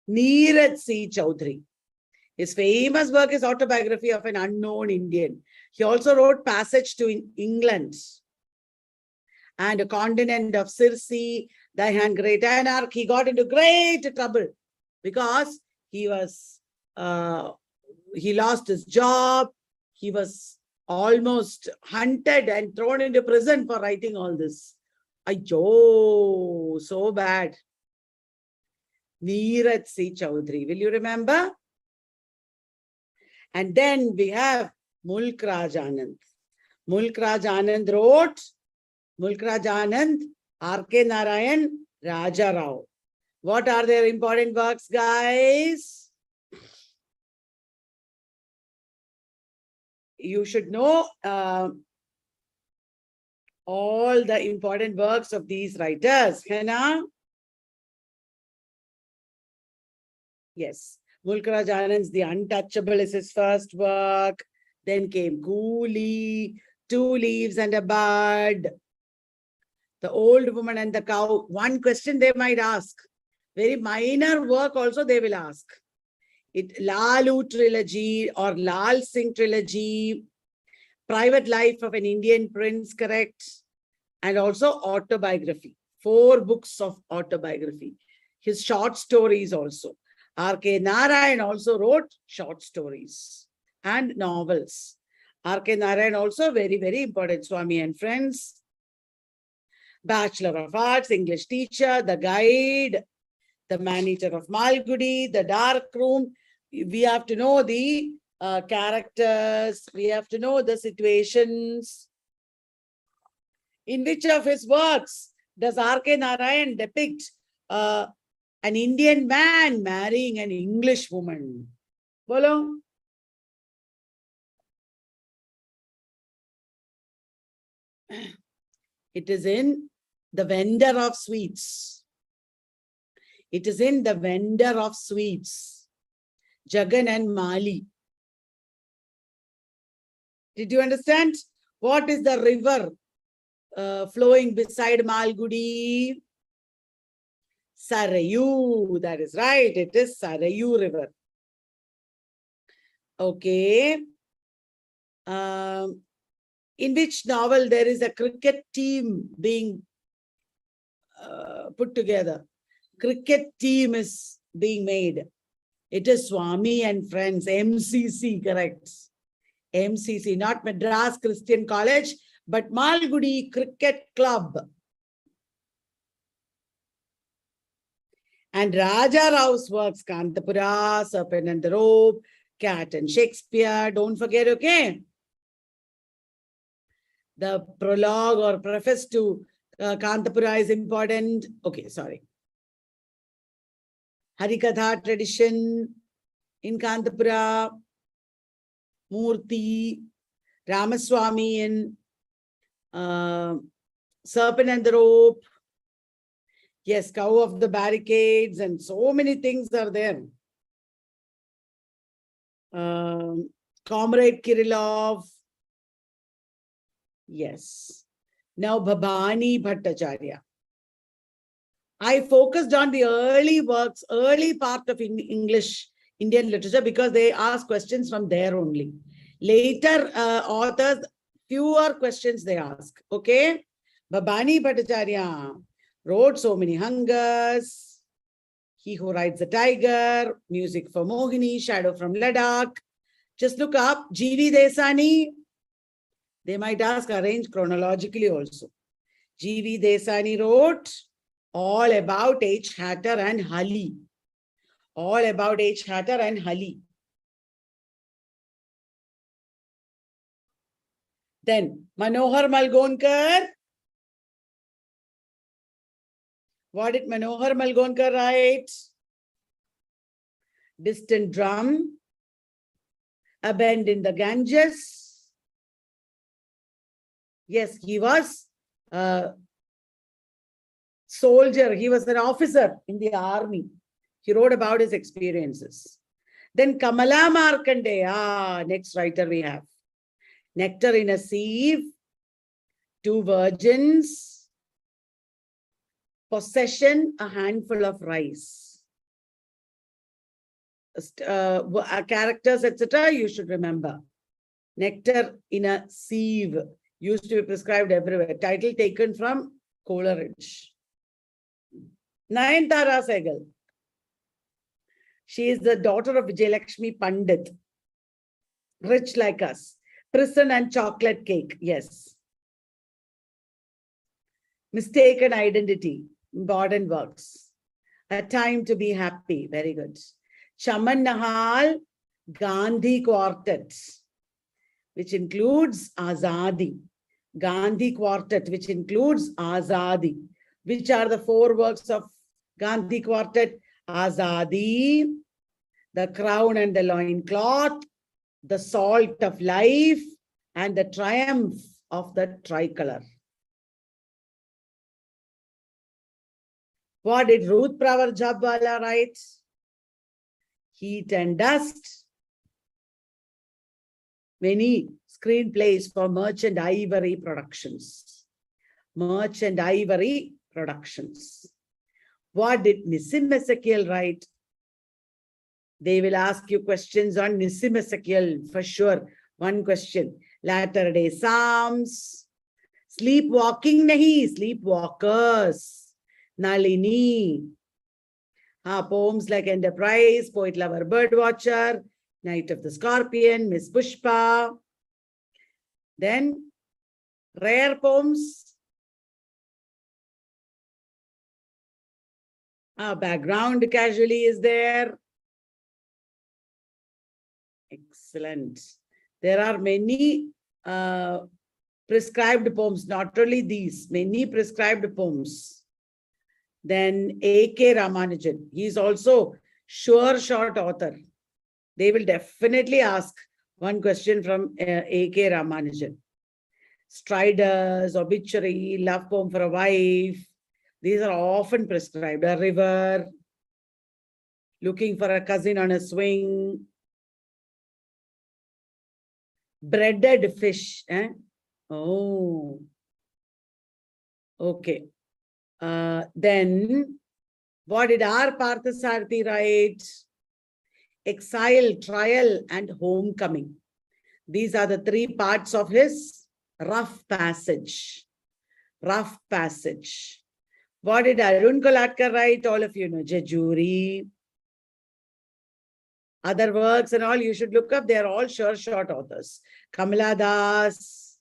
Neeraj C. Chaudhary. His famous work is Autobiography of an Unknown Indian. He also wrote Passage to England and A Continent of Circe, Thy Hand Great Anarch. He got into great trouble because he lost his job. He was almost hunted and thrown into prison for writing all this. Ayyo, so bad. Neeraj C. Chaudhary. Will you remember? And then we have Mulk Raj Anand. Mulk Raj Anand wrote Mulk Raj Anand, R.K. Narayan, Raja Rao. What are their important works, guys? You should know all the important works of these writers. Hena? Yes. Mulk Raj Anand's The Untouchable is his first work. Then came Coolie, Two Leaves and a Bud, The Old Woman and the Cow. One question they might ask. Very minor work also they will ask. Lalu trilogy or Lal Singh trilogy, Private Life of an Indian Prince, correct? And also autobiography. 4 books of autobiography. His short stories also. R.K. Narayan also wrote short stories and novels. R.K. Narayan also very, very important. Swami and Friends. Bachelor of Arts, English teacher, The Guide, The Man-Eater of Malgudi, The Dark Room. We have to know the characters. We have to know the situations. In which of his works does R.K. Narayan depict an Indian man marrying an English woman? Bolo? It is in The Vendor of Sweets. It is in The Vendor of Sweets. Jagan and Mali. Did you understand? What is the river flowing beside Malgudi? Sarayu. That is right. It is Sarayu River. Okay. In which novel there is a cricket team being put together? Cricket team is being made. It is Swami and Friends, MCC, correct? MCC, not Madras Christian College, but Malgudi Cricket Club. And Raja Rao's works, Kantapura, Serpent and the Rope, Cat and Shakespeare, don't forget, okay? The prologue or preface to Kantapura is important. Okay, sorry. Harikatha tradition in Kantapura, Murthy, Ramaswamy in Serpent and the Rope. Yes, Cow of the Barricades, and so many things are there. Comrade Kirillov. Yes. Now Babani Bhattacharya. I focused on the early works, early part of Indian literature, because they ask questions from there only. Later authors, fewer questions they ask. Okay. Babani Bhattacharya wrote So Many Hungers, He Who Rides the Tiger, Music for Mohini, Shadow from Ladakh. Just look up G.V. Desani. They might ask arrange chronologically also. G.V. Desani wrote all about H. Hatter and Hali. All about H. Hatter and Hali. Then Manohar Malgonkar. What did Manohar Malgonkar write? Distant Drum, A Bend in the Ganges. Yes, he was a soldier. He was an officer in the army. He wrote about his experiences. Then Kamala Markandeya, next writer we have. Nectar in a Sieve, Two Virgins, Possession, A Handful of Rice. Characters, etc., you should remember. Nectar in a Sieve used to be prescribed everywhere. Title taken from Coleridge. Nayantara Sehgal. She is the daughter of Vijayalakshmi Pandit. Rich like us. Prison and Chocolate Cake. Yes. Mistaken Identity. Important works. A Time to Be Happy. Very good. Chaman Nahal, Gandhi Quartet. which includes Azadi. Gandhi Quartet, which includes Azadi. Which are the 4 works of Gandhi Quartet? Azadi, The Crown and the Loincloth, The Salt of Life, and The Triumph of the Tricolor. What did Ruth Pravar Jhabwala write? Heat and Dust. Many screenplays for Merchant Ivory Productions. Merchant Ivory Productions. What did Nissim Ezekiel write? They will ask you questions on Nissim Ezekiel for sure. One question. Latter-day Psalms. Sleepwalking nahi, Sleepwalkers. Nalini. Poems like Enterprise, Poet Lover, Birdwatcher, Night of the Scorpion, Miss Pushpa. Then rare poems. Background casually is there. Excellent. There are many prescribed poems, not only these, many prescribed poems. Then A.K. Ramanujan. He is also sure short author. They will definitely ask one question from A.K. Ramanujan. Striders, obituary, love poem for a wife. These are often prescribed. A river, looking for a cousin on a swing. Breaded fish. Oh. Okay. Then, what did R. Parthasarathi write? Exile, Trial, and Homecoming. These are the 3 parts of his rough passage. Rough passage. What did Arun Kolatkar write? All of you know. Jejuri. Other works and all you should look up. They are all sure short authors. Kamala Das.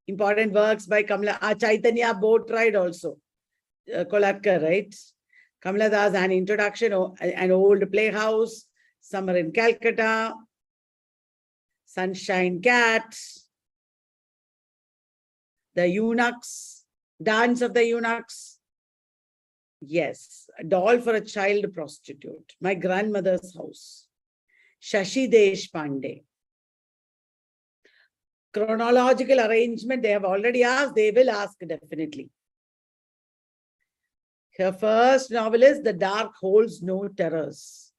Important works by Kamala. Chaitanya Boat Ride also. Kolatkar, right? Kamala Das, An Introduction, An Old Playhouse, Summer in Calcutta, Sunshine Cat, The Eunuchs, Dance of the Eunuchs. Yes, A Doll for a Child Prostitute, My Grandmother's House, Shashi Deshpande. Chronological arrangement, they have already asked, they will ask definitely. Her first novel is The Dark Holds No Terrors,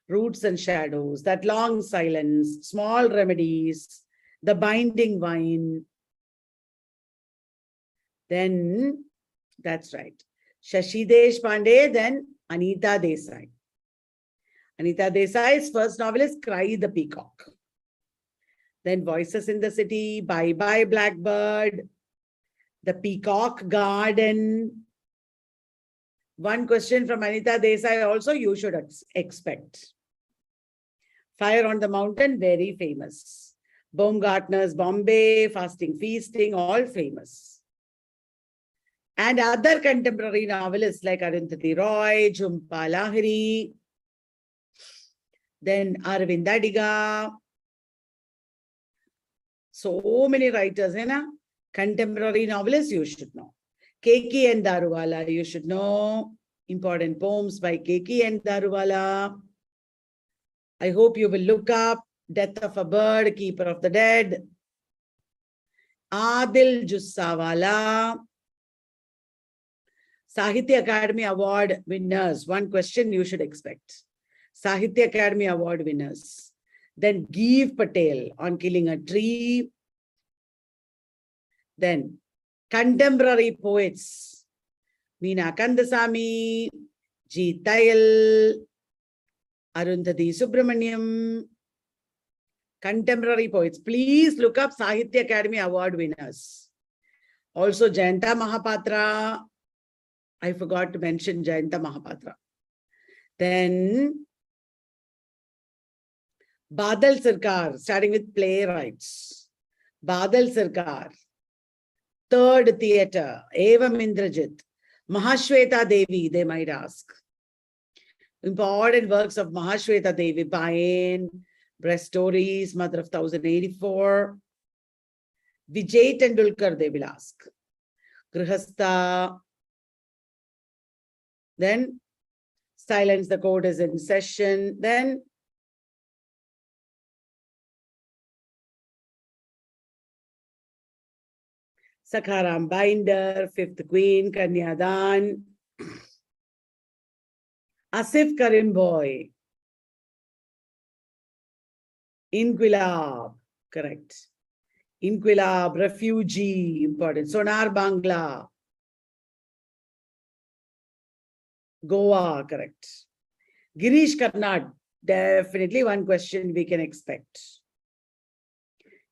Roots and Shadows, That Long Silence, Small Remedies, The Binding Vine. Then, that's right, Shashi Deshpande, then Anita Desai. Anita Desai's first novel is Cry the Peacock. Then Voices in the City, Bye Bye Blackbird, The Peacock Garden. One question from Anita Desai also you should expect. Fire on the Mountain, very famous. Baumgartner's Bombay, Fasting Feasting, all famous. And other contemporary novelists like Arundhati Roy, Jhumpa Lahiri, then Arvind Adiga. So many writers, contemporary novelists you should know. K.K. and Daruwala, you should know. Important poems by K.K. and Daruwala. I hope you will look up Death of a Bird, Keeper of the Dead. Adil Jussawala. Sahitya Academy Award winners. One question you should expect. Sahitya Academy Award winners. Then Gieve Patel on Killing a Tree. Then contemporary poets. Meena Kandasamy, G. Tayal, Arundhati Subramaniam. Contemporary poets. Please look up Sahitya Academy Award winners. Also Jayanta Mahapatra. I forgot to mention Jayanta Mahapatra. Then Badal Sarkar, starting with playwrights. Badal Sarkar. Third Theatre, Evam Indrajit. Mahashweta Devi, they might ask. Important works of Mahashweta Devi, Payen, Breast Stories, Mother of 1084. Vijay Tendulkar, they will ask. Grihastha. Then Silence the Court is in session. Then Sakharam Binder, Fifth Queen, Kanyadan. Asif Karim Boy. Inquilab, correct. Inquilab, Refugee, important. Sonar Bangla. Goa, correct. Girish Karnad, definitely one question we can expect.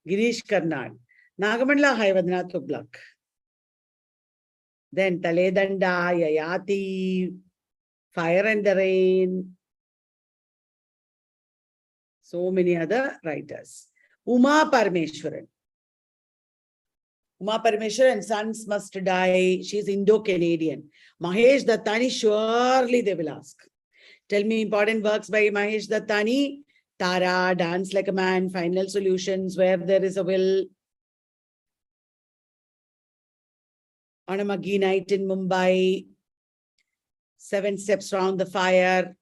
Girish Karnad. Nagamandla Haivadna Tuglak. Then Taledanda, Yayati, Fire and the Rain. So many other writers. Uma Parameshwaran. Uma Parameshwaran, Sons Must Die. She's Indo-Canadian. Mahesh Dattani, surely they will ask. Tell me important works by Mahesh Dattani. Tara, Dance Like a Man, Final Solutions, Where There Is a Will. On a Muggy Night in Mumbai. 7 Steps Round the Fire,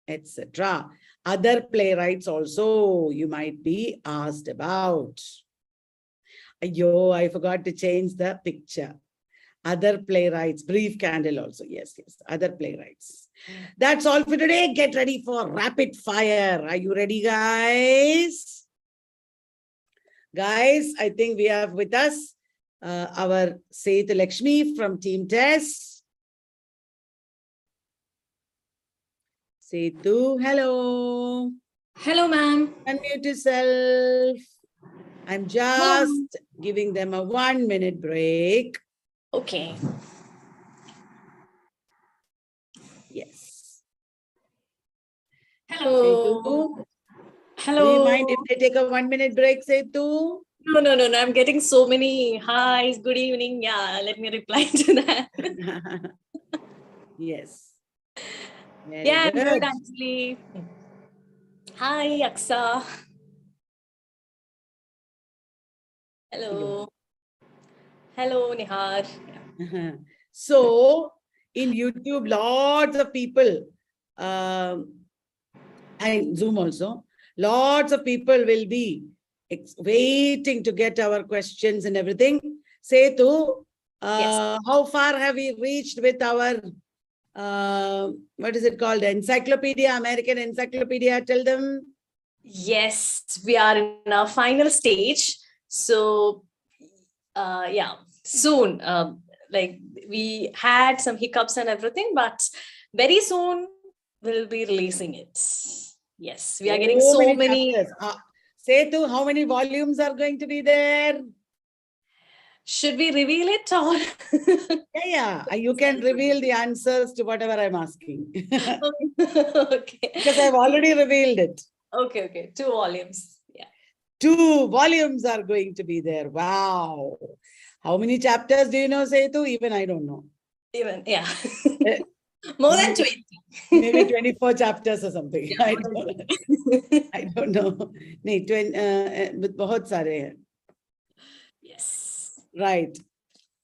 etc. Other playwrights also you might be asked about. Ayyo, I forgot to change the picture. Other playwrights, Brief Candle also. Yes, yes, other playwrights. That's all for today. Get ready for rapid fire. Are you ready, guys? Guys, I think we have with us our Setu Lakshmi from Team Test. Setu, hello. Hello, ma'am. Unmute yourself. I'm just giving them a 1-minute break. Okay. Yes. Hello. Setu, Hello. do you mind if they take a 1-minute break, Setu? No. I'm getting so many hi's. Good evening. Yeah, let me reply to that. Yes. Very Yeah, good. I'm good actually. Hi, Aksa. Hello. Hello, Nihar. So, in YouTube, lots of people, and Zoom also, lots of people will be waiting to get our questions and everything. Setu, Yes. how far have we reached with our, what is it called? Encyclopedia, American Encyclopedia, tell them. Yes, we are in our final stage. So, yeah, soon. Like we had some hiccups and everything, but very soon we'll be releasing it. Yes, we are getting so many. Chapters. Setu, how many volumes are going to be there? Should we reveal it or? Yeah. You can reveal the answers to whatever I'm asking. Okay. Because I've already revealed it. Okay. 2 volumes. Yeah. 2 volumes are going to be there. Wow. How many chapters do you know, Setu? Even I don't know. Even, yeah. More than 20. Maybe 24 chapters or something. Yeah, I don't know. No, 20, with bahut sare hai. Yes. Right.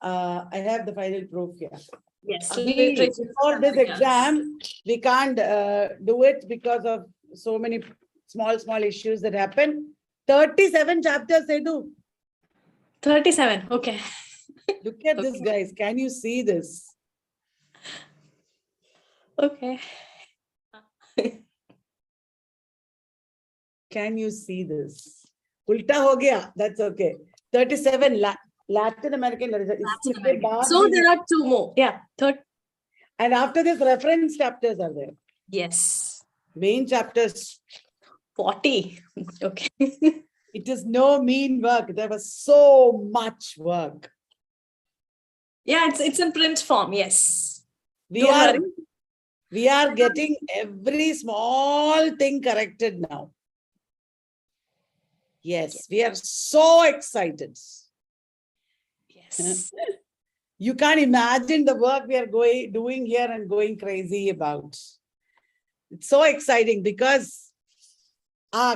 I have the final proof here. Yes. For this exam, we can't do it because of so many small issues that happen. 37 chapters they do. 37. Okay. Look at this, guys. Can you see this? Okay. Can you see this? Ulta ho gaya. That's okay. 37 Latin American literature. So there are 2 more. Yeah. And after this, reference chapters are there. Yes. Main chapters. 40. Okay. It is no mean work. There was so much work. Yeah, it's in print form. Yes. We are getting every small thing corrected now. Yes, we are so excited. Yes. You can't imagine the work we are doing here and going crazy about. It's so exciting because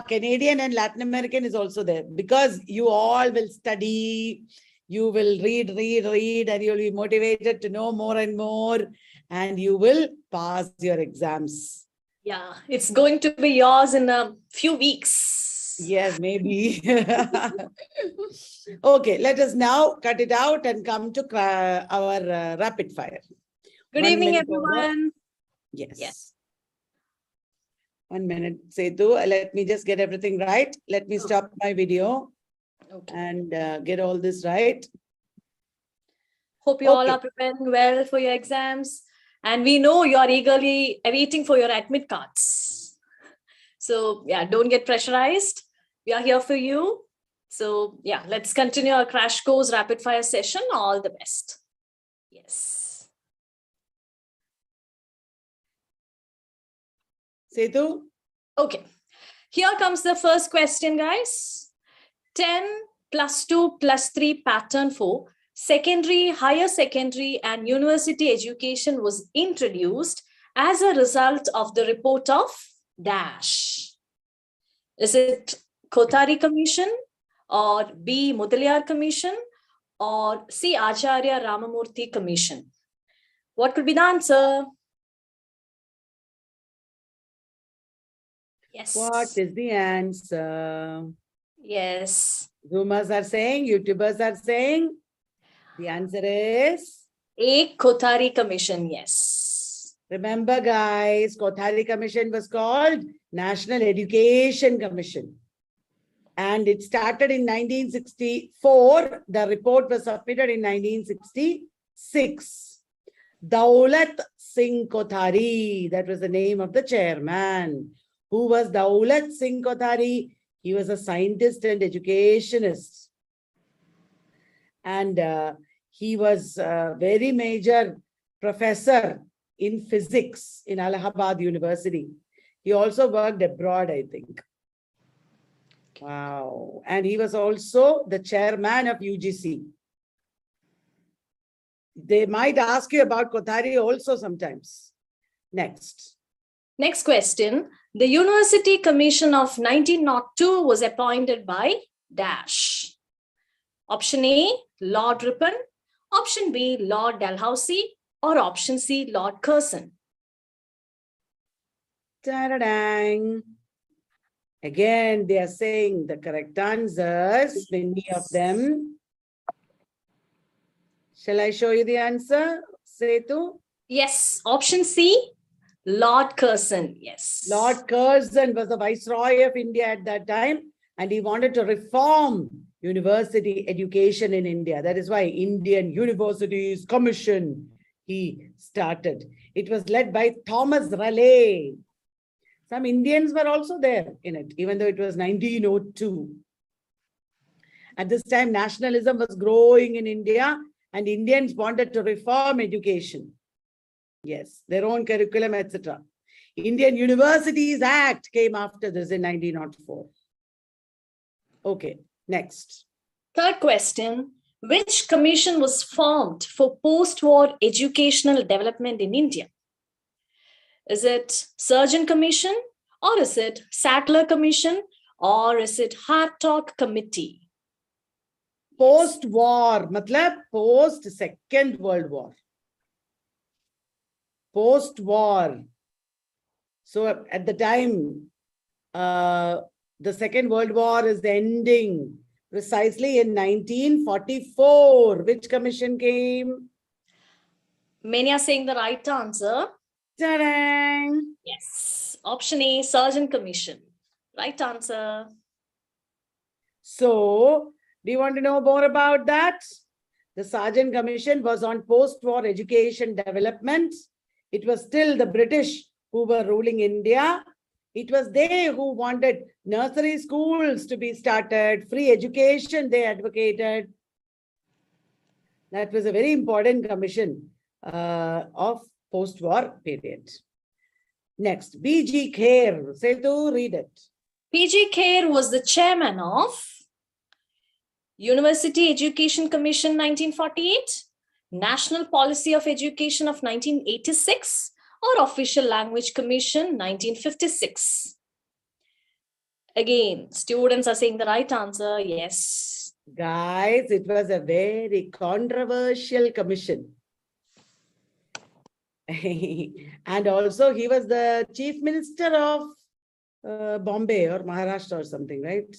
Canadian and Latin American is also there, because you all will study, you will read, and you'll be motivated to know more and more, and you will pass your exams. Yeah, it's going to be yours in a few weeks. Yes, maybe. Okay, let us now cut it out and come to our rapid fire. Good 1 evening, minute over. everyone. Yes. Yes. 1 minute, Setu. Let me just get everything right. Let me stop my video and get all this right. Hope you all are preparing well for your exams. And we know you are eagerly awaiting for your admit cards. So yeah, don't get pressurized. We are here for you. So yeah, let's continue our crash course rapid fire session. All the best. Yes. Setu? Okay. Here comes the first question, guys. 10 plus 2 plus 3 pattern for secondary, higher secondary, and university education was introduced as a result of the report of dash. Is it Kotali Commission, or B. Mudaliar Commission, or C. Acharya Ramamurthy Commission? What could be the answer? Yes. What is the answer? Yes. Zoomers are saying, YouTubers are saying. The answer is? A. Kotali Commission, yes. Remember, guys, Kotali Commission was called National Education Commission. And it started in 1964. The report was submitted in 1966. Daulat Singh Kothari, that was the name of the chairman. Who was Daulat Singh Kothari? He was a scientist and educationist. And he was a very major professor in physics in Allahabad University. He also worked abroad, I think. Wow. And he was also the chairman of UGC. They might ask you about Kothari also sometimes. Next. Next question. The University Commission of 1902 was appointed by dash. Option A, Lord Ripon. Option B, Lord Dalhousie. Or option C, Lord Curzon. Ta-da-dang. Again, they are saying the correct answers, many of them. Shall I show you the answer, Setu? Yes, option C, Lord Curzon. Yes. Lord Curzon was the Viceroy of India at that time, and he wanted to reform university education in India. That is why Indian Universities Commission he started. It was led by Thomas Raleigh. Some Indians were also there in it, even though it was 1902. At this time, nationalism was growing in India, and Indians wanted to reform education. Yes, their own curriculum, etc. Indian Universities Act came after this in 1904. Okay, next. Third question. Which commission was formed for post-war educational development in India? Is it Surgeon Commission, or is it Sattler Commission, or is it Hartog Committee? Post-war, matlab post-Second World War. Post-war. So at the time, the Second World War is ending precisely in 1944. Which commission came? Many are saying the right answer. Ta-da! Yes, option A, Surgeon Commission. Right answer. So, do you want to know more about that? The Sargent Commission was on post-war education development. It was still the British who were ruling India. It was they who wanted nursery schools to be started, free education they advocated. That was a very important commission of post-war period. Next, B.G. Kher. Setu, read it. P.G. Kher was the chairman of University Education Commission 1948, National Policy of Education of 1986, or Official Language Commission 1956. Again, students are saying the right answer. Yes. Guys, it was a very controversial commission. And also he was the chief minister of Bombay or Maharashtra or something, right?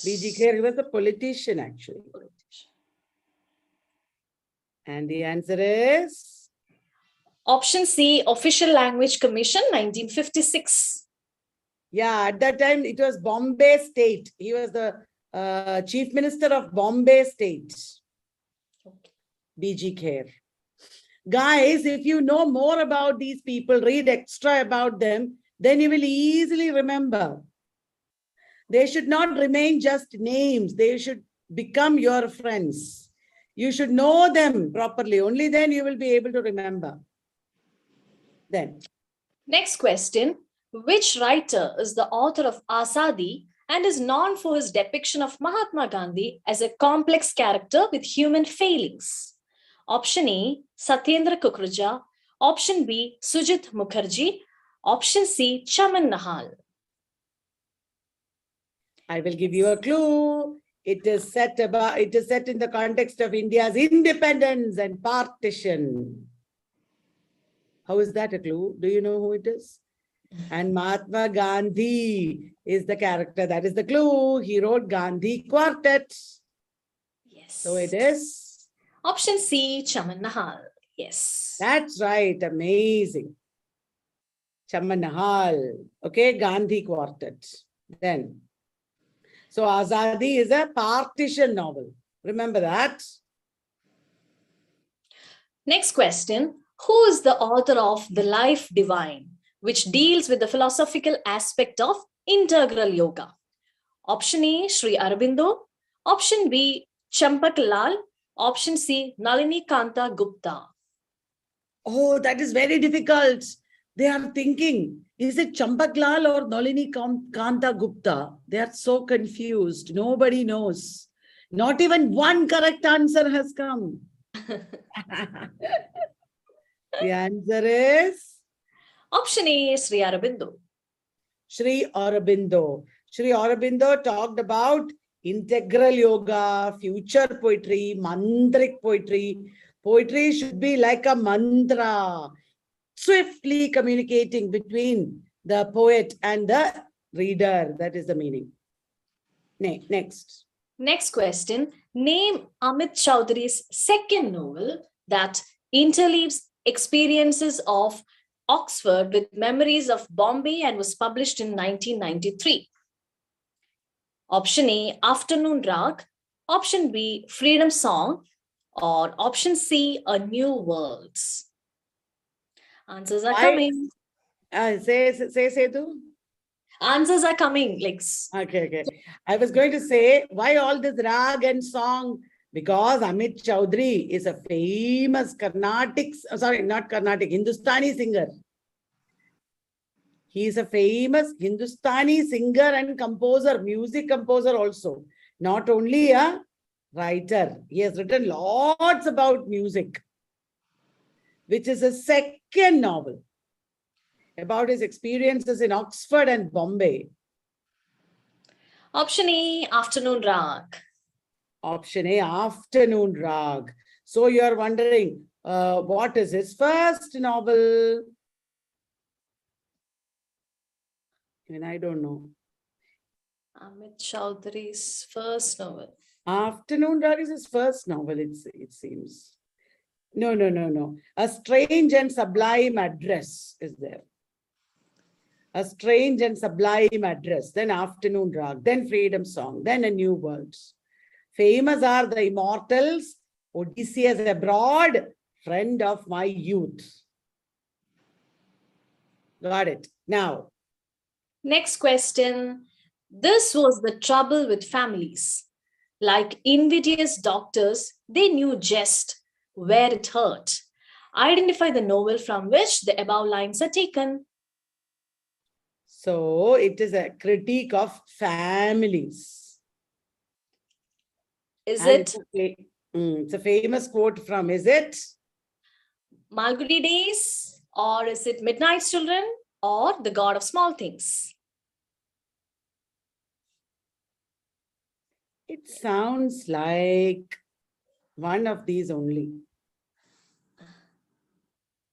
B.G. Kher, he was a politician actually. And the answer is? Option C, Official Language Commission, 1956. Yeah, at that time it was Bombay State. He was the chief minister of Bombay State. Okay. B.G. Kher. Guys, if you know more about these people, read extra about them, then you will easily remember. They should not remain just names. They should become your friends. You should know them properly. Only then you will be able to remember. Then. Next question. Which writer is the author of Azadi and is known for his depiction of Mahatma Gandhi as a complex character with human failings? Option A, Satyendra Kukreja. Option B, Sujit Mukherjee. Option C, Chaman Nahal. I will give you a clue. It is set in the context of India's independence and partition. How is that a clue? Do you know who it is? And Mahatma Gandhi is the character. That is the clue. He wrote Gandhi Quartet. Yes. So it is? Option C, Chaman Nahal. Yes. That's right. Amazing. Chaman Nahal. Okay, Gandhi Quartet. Then. So Azadi is a partition novel. Remember that? Next question. Who is the author of The Life Divine, which deals with the philosophical aspect of integral yoga? Option A, Sri Aurobindo. Option B, Champak Lal. Option C, Nalini Kanta Gupta. Oh, that is very difficult. They are thinking, is it Champak Lal or Nalini Kanta Gupta? They are so confused. Nobody knows. Not even one correct answer has come. The answer is? Option A, Sri Aurobindo. Sri Aurobindo. Sri Aurobindo talked about integral yoga, future poetry, mantric poetry. Poetry should be like a mantra, swiftly communicating between the poet and the reader. That is the meaning. Next. Next question. Name Amit Chowdhury's second novel that interleaves experiences of Oxford with memories of Bombay and was published in 1993. Option A, Afternoon Rag. Option B, Freedom Song. Or option C, A New Worlds. Answers are coming. Say tu. Answers are coming. Like, Okay. I was going to say, why all this rag and song? Because Amit Chowdhury is a famous Hindustani singer. He is a famous Hindustani singer and composer, music composer also. Not only a writer. He has written lots about music, which is a second novel about his experiences in Oxford and Bombay. Option A, Afternoon Rag. Option A, Afternoon Rag. So you are wondering, what is his first novel? And I don't know. Amit Chowdhury's first novel. Afternoon Rag is his first novel, it seems. No. A Strange and Sublime Address is there. A Strange and Sublime Address, then Afternoon Rag, then Freedom Song, then A New World. Famous are the Immortals, Odysseus Abroad, Friend of My Youth. Got it. Now. Next question. This was the trouble with families. Like invidious doctors, they knew just where it hurt. Identify the novel from which the above lines are taken. So it is a critique of families. It's a famous quote from, is it? Malgudi Days, or is it Midnight Children, or The God of Small Things? It sounds like one of these only.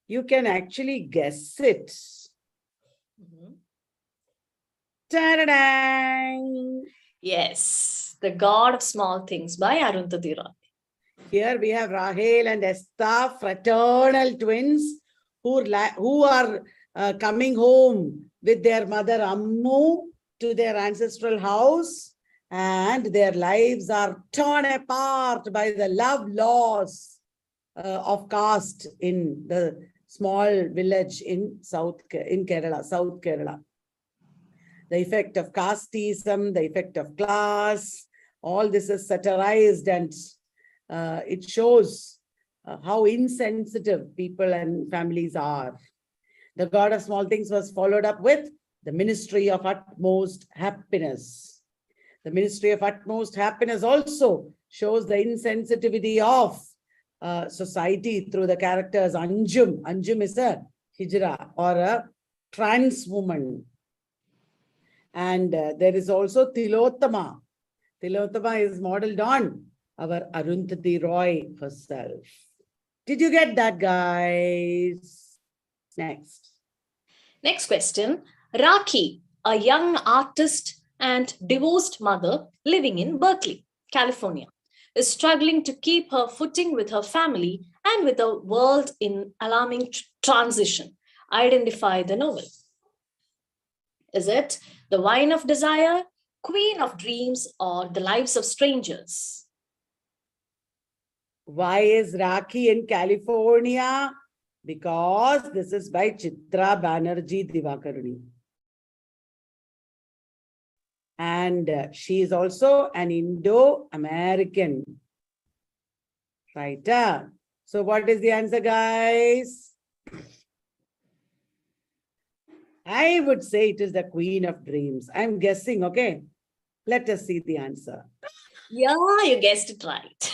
You can actually guess it. Ta-da-dang! Yes, The God of Small Things by Arundhati Roy. Here we have Rahel and Esther, fraternal twins, who are coming home with their mother Ammu to their ancestral house, and their lives are torn apart by the love loss of caste in the small village in Kerala, South Kerala. The effect of casteism, the effect of class, all this is satirized, and it shows how insensitive people and families are. The God of Small Things was followed up with the Ministry of Utmost Happiness. The Ministry of Utmost Happiness also shows the insensitivity of society through the characters Anjum. Anjum is a hijra or a trans woman. And there is also Tilottama. Tilottama is modeled on our Arundhati Roy herself. Did you get that, guys? Next. Next question. Rakhi, a young artist and divorced mother living in Berkeley, California, is struggling to keep her footing with her family and with the world in alarming transition. Identify the novel. Is it The Wine of Desire, Queen of Dreams, or The Lives of Strangers? Why is Rakhi in California? Because this is by Chitra Banerjee Divakaruni. And she is also an Indo-American writer. So what is the answer, guys? I would say it is the Queen of Dreams. I'm guessing, okay? Let us see the answer. Yeah, you guessed it right.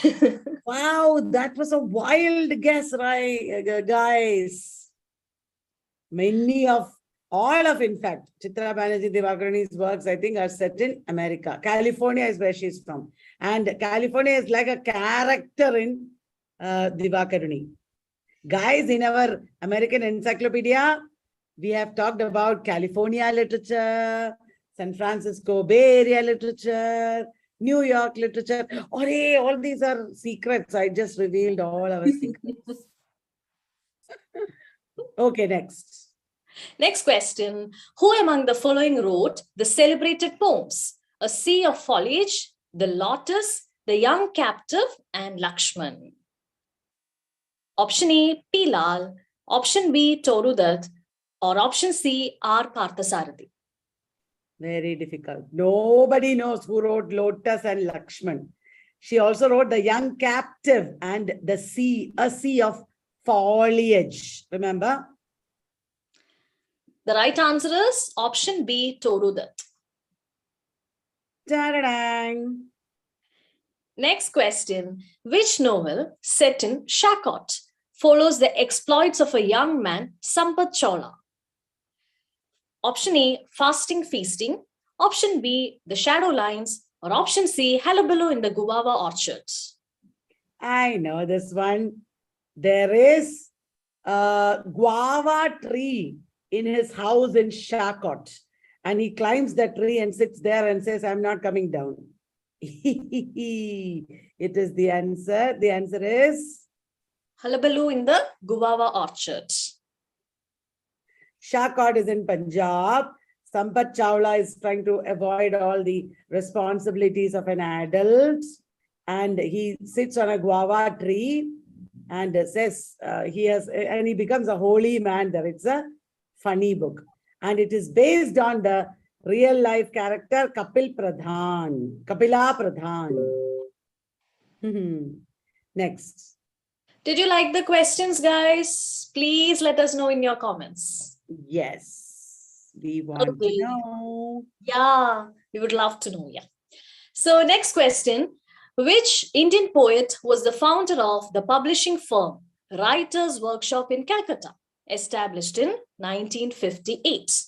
Wow, that was a wild guess, right, guys? All of, in fact, Chitra Banerjee Divakaruni's works, I think, are set in America. California is where she's from. And California is like a character in Divakaruni. Guys, in our American Encyclopedia, we have talked about California literature, San Francisco Bay Area literature, New York literature. Oh, hey, all these are secrets. I just revealed all our secrets. Okay, next. Next question. Who among the following wrote the celebrated poems? A Sea of Foliage, The Lotus, The Young Captive, and Lakshman? Option A, P. Lal. Option B, Torudutt. Or option C, R. Parthasarathi. Very difficult. Nobody knows who wrote Lotus and Lakshman. She also wrote The Young Captive and The Sea, A Sea of Foliage. Remember? The right answer is option B, Torudutt. Ta-da-dang. Next question. Which novel set in Shakot follows the exploits of a young man, Sampath Chawla? Option A, Fasting Feasting. Option B, The Shadow Lines. Or option C, Hullabaloo in the Guava Orchards. I know this one. There is a guava tree in his house in Shakot. And he climbs the tree and sits there and says, I'm not coming down. It is the answer. The answer is? Hullabaloo in the Guava Orchards. Shakot is in Punjab. Sampath Chawla is trying to avoid all the responsibilities of an adult. And he sits on a guava tree and says he becomes a holy man there. It's a funny book. And it is based on the real life character Kapila Pradhan. Next. Did you like the questions, guys? Please let us know in your comments. Yes, we want to know. Yeah, we would love to know. Yeah. So next question. Which Indian poet was the founder of the publishing firm Writers' Workshop in Calcutta, established in 1958?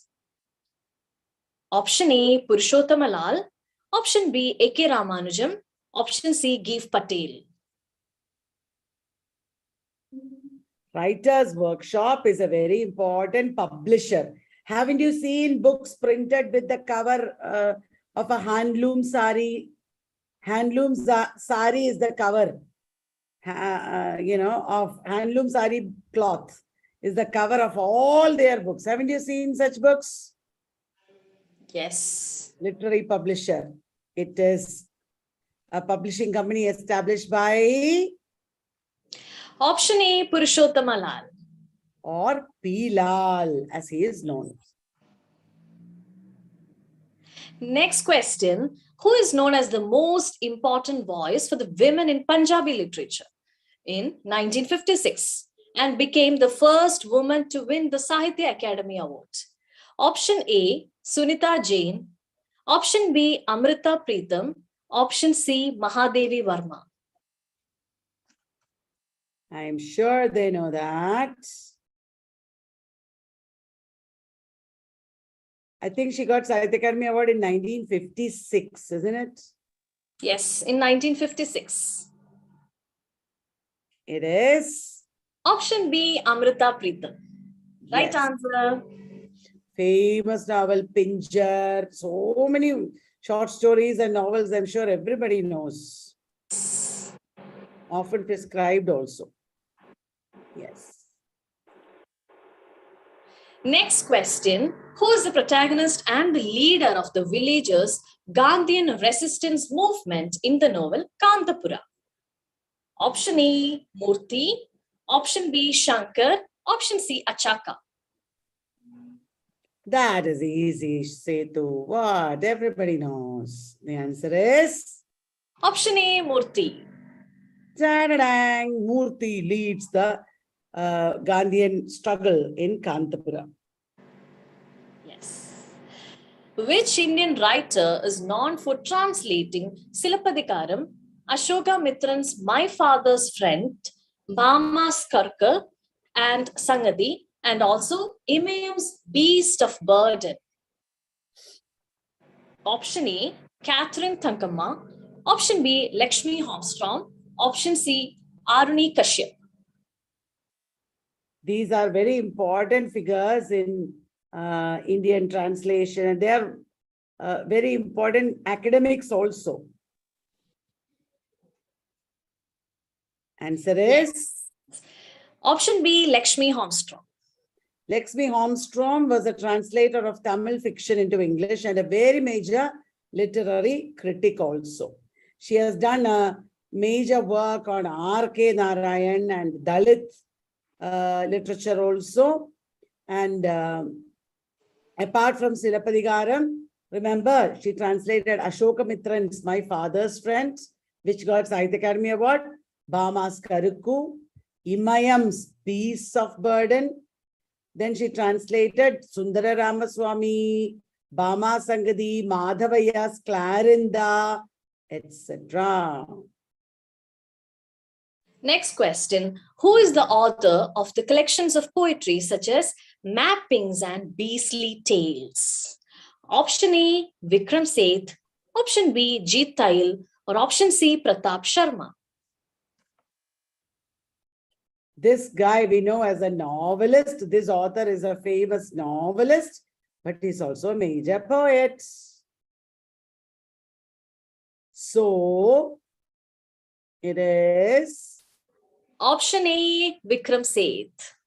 Option A, Purushottama Lal. Option B, A.K. Ramanujam. Option C, Giv Patel. Writers Workshop is a very important publisher. Haven't you seen books printed with the cover of a handloom sari? Handloom sari is the cover, of handloom sari cloth is the cover of all their books. Haven't you seen such books? Yes. Literary publisher. It is a publishing company established by Option A, Purushottama Lal. or P. Lal, as he is known. Next question. Who is known as the most important voice for the women in Punjabi literature in 1956 and became the first woman to win the Sahitya Academy Award? Option A, Sunita Jain. Option B, Amrita Pritham. Option C, Mahadevi Verma. I am sure they know that. I think she got Sahitya Academy Award in 1956, isn't it? Yes, in 1956. It is. Option B, Amrita Pritham. Right Yes. answer. Famous novel, Pinjar. So many short stories and novels, I'm sure everybody knows. Often prescribed also. Yes. Next question. Who is the protagonist and the leader of the villagers' Gandhian resistance movement in the novel Kantapura? Option A, Murthy. Option B, Shankar. Option C, Achaka. That is easy, Setu. What? Everybody knows. The answer is Option A, Murthy. Chandragath Murthy leads the Gandhian struggle in Kantapura. Yes. Which Indian writer is known for translating Silapadikaram, Ashoka Mitran's My Father's Friend, Bhama's Karka, and Sangadi, and also Imayam's Beast of Burden? Option A, Catherine Thankama. Option B, Lakshmi Armstrong. Option C, Aruni Kashyap. These are very important figures in Indian translation, and they are very important academics also. Answer is Option B, Lakshmi Armstrong. Lakshmi Armstrong was a translator of Tamil fiction into English and a very major literary critic also. She has done a major work on R.K. Narayan and Dalit literature also. And apart from Silapadikaram, remember, she translated Ashoka Mitran's My Father's Friend, which got Sahitya Academy Award, Bhama's Karukku, Imayam's Beast of Burden. Then she translated Sundara Ramaswamy, Bhama Sangadi, Madhavaya's Clarinda, etc. Next question. Who is the author of the collections of poetry such as Mappings and Beastly Tales? Option A, Vikram Seth. Option B, Jeet Tail. Or option C, Pratap Sharma. This guy we know as a novelist. This author is a famous novelist, but he's also a major poet. So, it is Option A, Vikram Seth.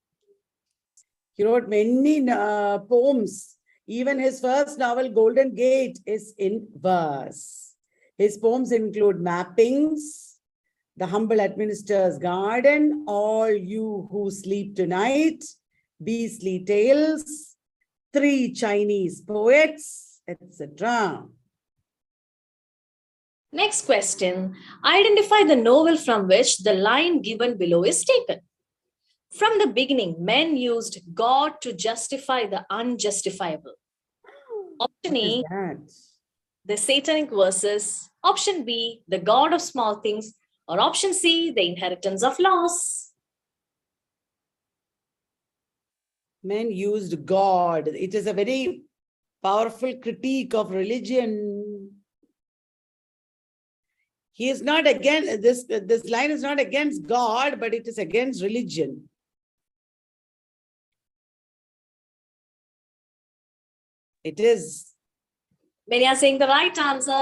He wrote many poems. Even his first novel, Golden Gate, is in verse. His poems include Mappings, The Humble Administrator's Garden, All You Who Sleep Tonight, Beastly Tales, Three Chinese Poets, etc. Next question. Identify the novel from which the line given below is taken. From the beginning, men used God to justify the unjustifiable. Option A, the Satanic verses. Option B, the God of small things. Or option C, the inheritance of laws. Men used God. It is a very powerful critique of religion. He is not against this line is not against God, but it is against religion. It is. Many are saying the right answer.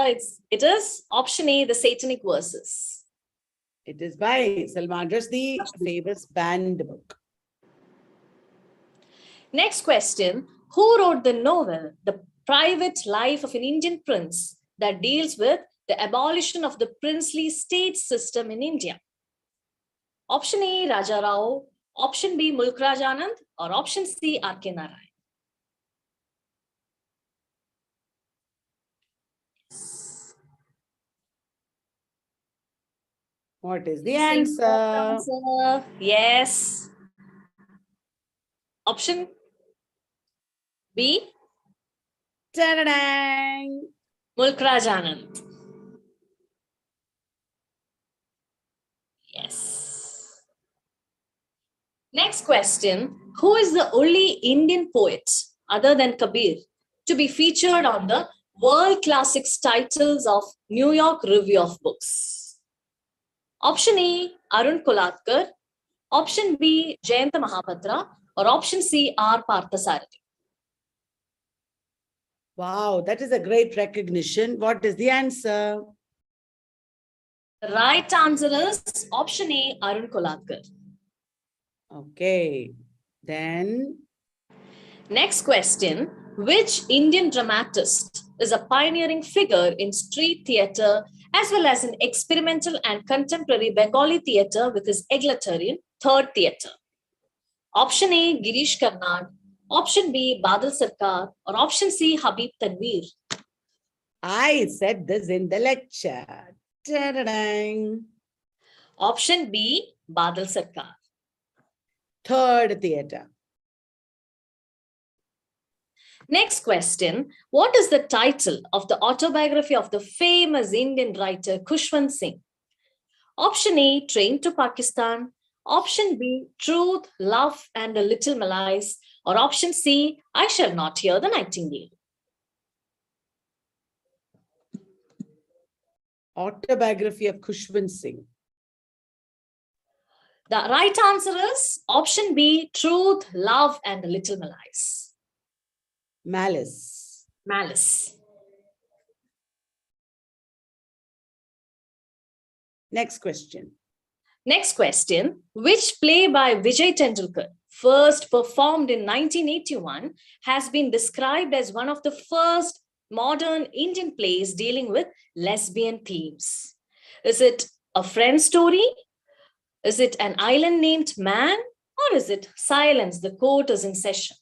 It is option A, the Satanic Verses. It is by Salman Rushdie, famous banned book. Next question. Who wrote the novel, The Private Life of an Indian Prince, that deals with the abolition of the princely state system in India? Option A, Raja Rao. Option B, Mulk Raj Anand. Or option C, R.K. Narayan. What is the answer? Yes. Option B, Ta-da-dang! Mulk Raj Anand. Yes. Next question. Who is the only Indian poet other than Kabir to be featured on the World Classics titles of New York Review of Books? Option A, Arun Kolatkar. Option B, Jayanta Mahapatra. Or option C, R. Parthasarathi. Wow, that is a great recognition. What is the answer? The right answer is option A, Arun Kolatkar. Okay. Then Next question. Which Indian dramatist is a pioneering figure in street theatre as well as in experimental and contemporary Bengali theatre with his egalitarian third theatre? Option A, Girish Karnad. Option B, Badal Sarkar. Or option C, Habib Tanveer. I said this in the lecture. Ta-da-dang! Option B, Badal Sarkar. Third theatre. Next question. What is the title of the autobiography of the famous Indian writer Khushwant Singh? Option A, Train to Pakistan. Option B, Truth, Love and a Little Malice. Or option C, I Shall Not Hear the Nightingale. Autobiography of Khushwant Singh. The right answer is option B, Truth, Love and a Little Malice. Malice. Malice. Next question. Next question. Which play by Vijay Tendulkar, first performed in 1981, has been described as one of the first modern Indian plays dealing with lesbian themes? Is it A Friend's Story? Is it An Island Named Man? Or is it Silence, the Court is in Session?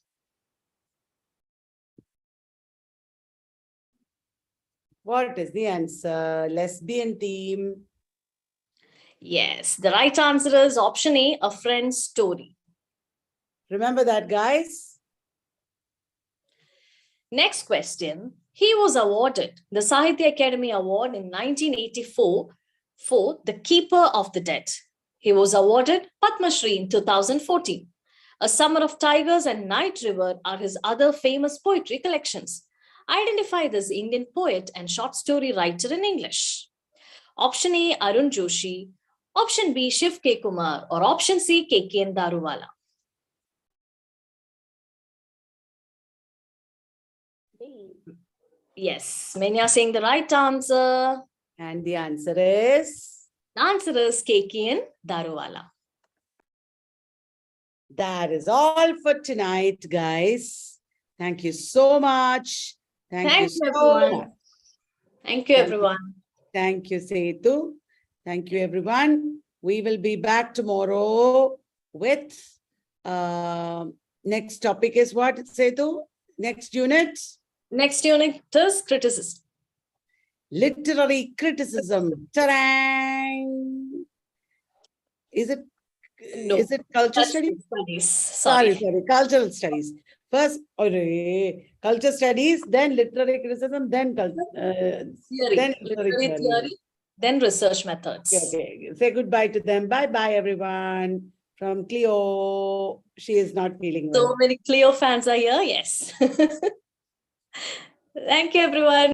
What is the answer? Lesbian theme. Yes, the right answer is option A, A Friend's Story. Remember that, guys? Next question. He was awarded the Sahitya Academy Award in 1984 for The Keeper of the Dead. He was awarded Padma Shri in 2014. A Summer of Tigers and Night River are his other famous poetry collections. Identify this Indian poet and short story writer in English. Option A, Arun Joshi. Option B, Shiv K. Kumar. Or option C, K.K.N. Daruwala. Yes, many are saying the right answer. And the answer is? The answer is K.K.N. Daruwala. That is all for tonight, guys. Thank you so much. Thank you so everyone. much. Thank you, everyone. Thank you, Setu. Thank you, everyone. We will be back tomorrow with next topic is what, Setu? Next unit? Next unit is criticism. Literary criticism. Ta-dang! Is it cultural studies? Sorry, cultural studies. First, culture studies, then literary criticism, then literary theory, then research methods. Okay. Say goodbye to them. Bye-bye, everyone. From Cleo, she is not feeling well. So many Cleo fans are here. Yes. Thank you, everyone.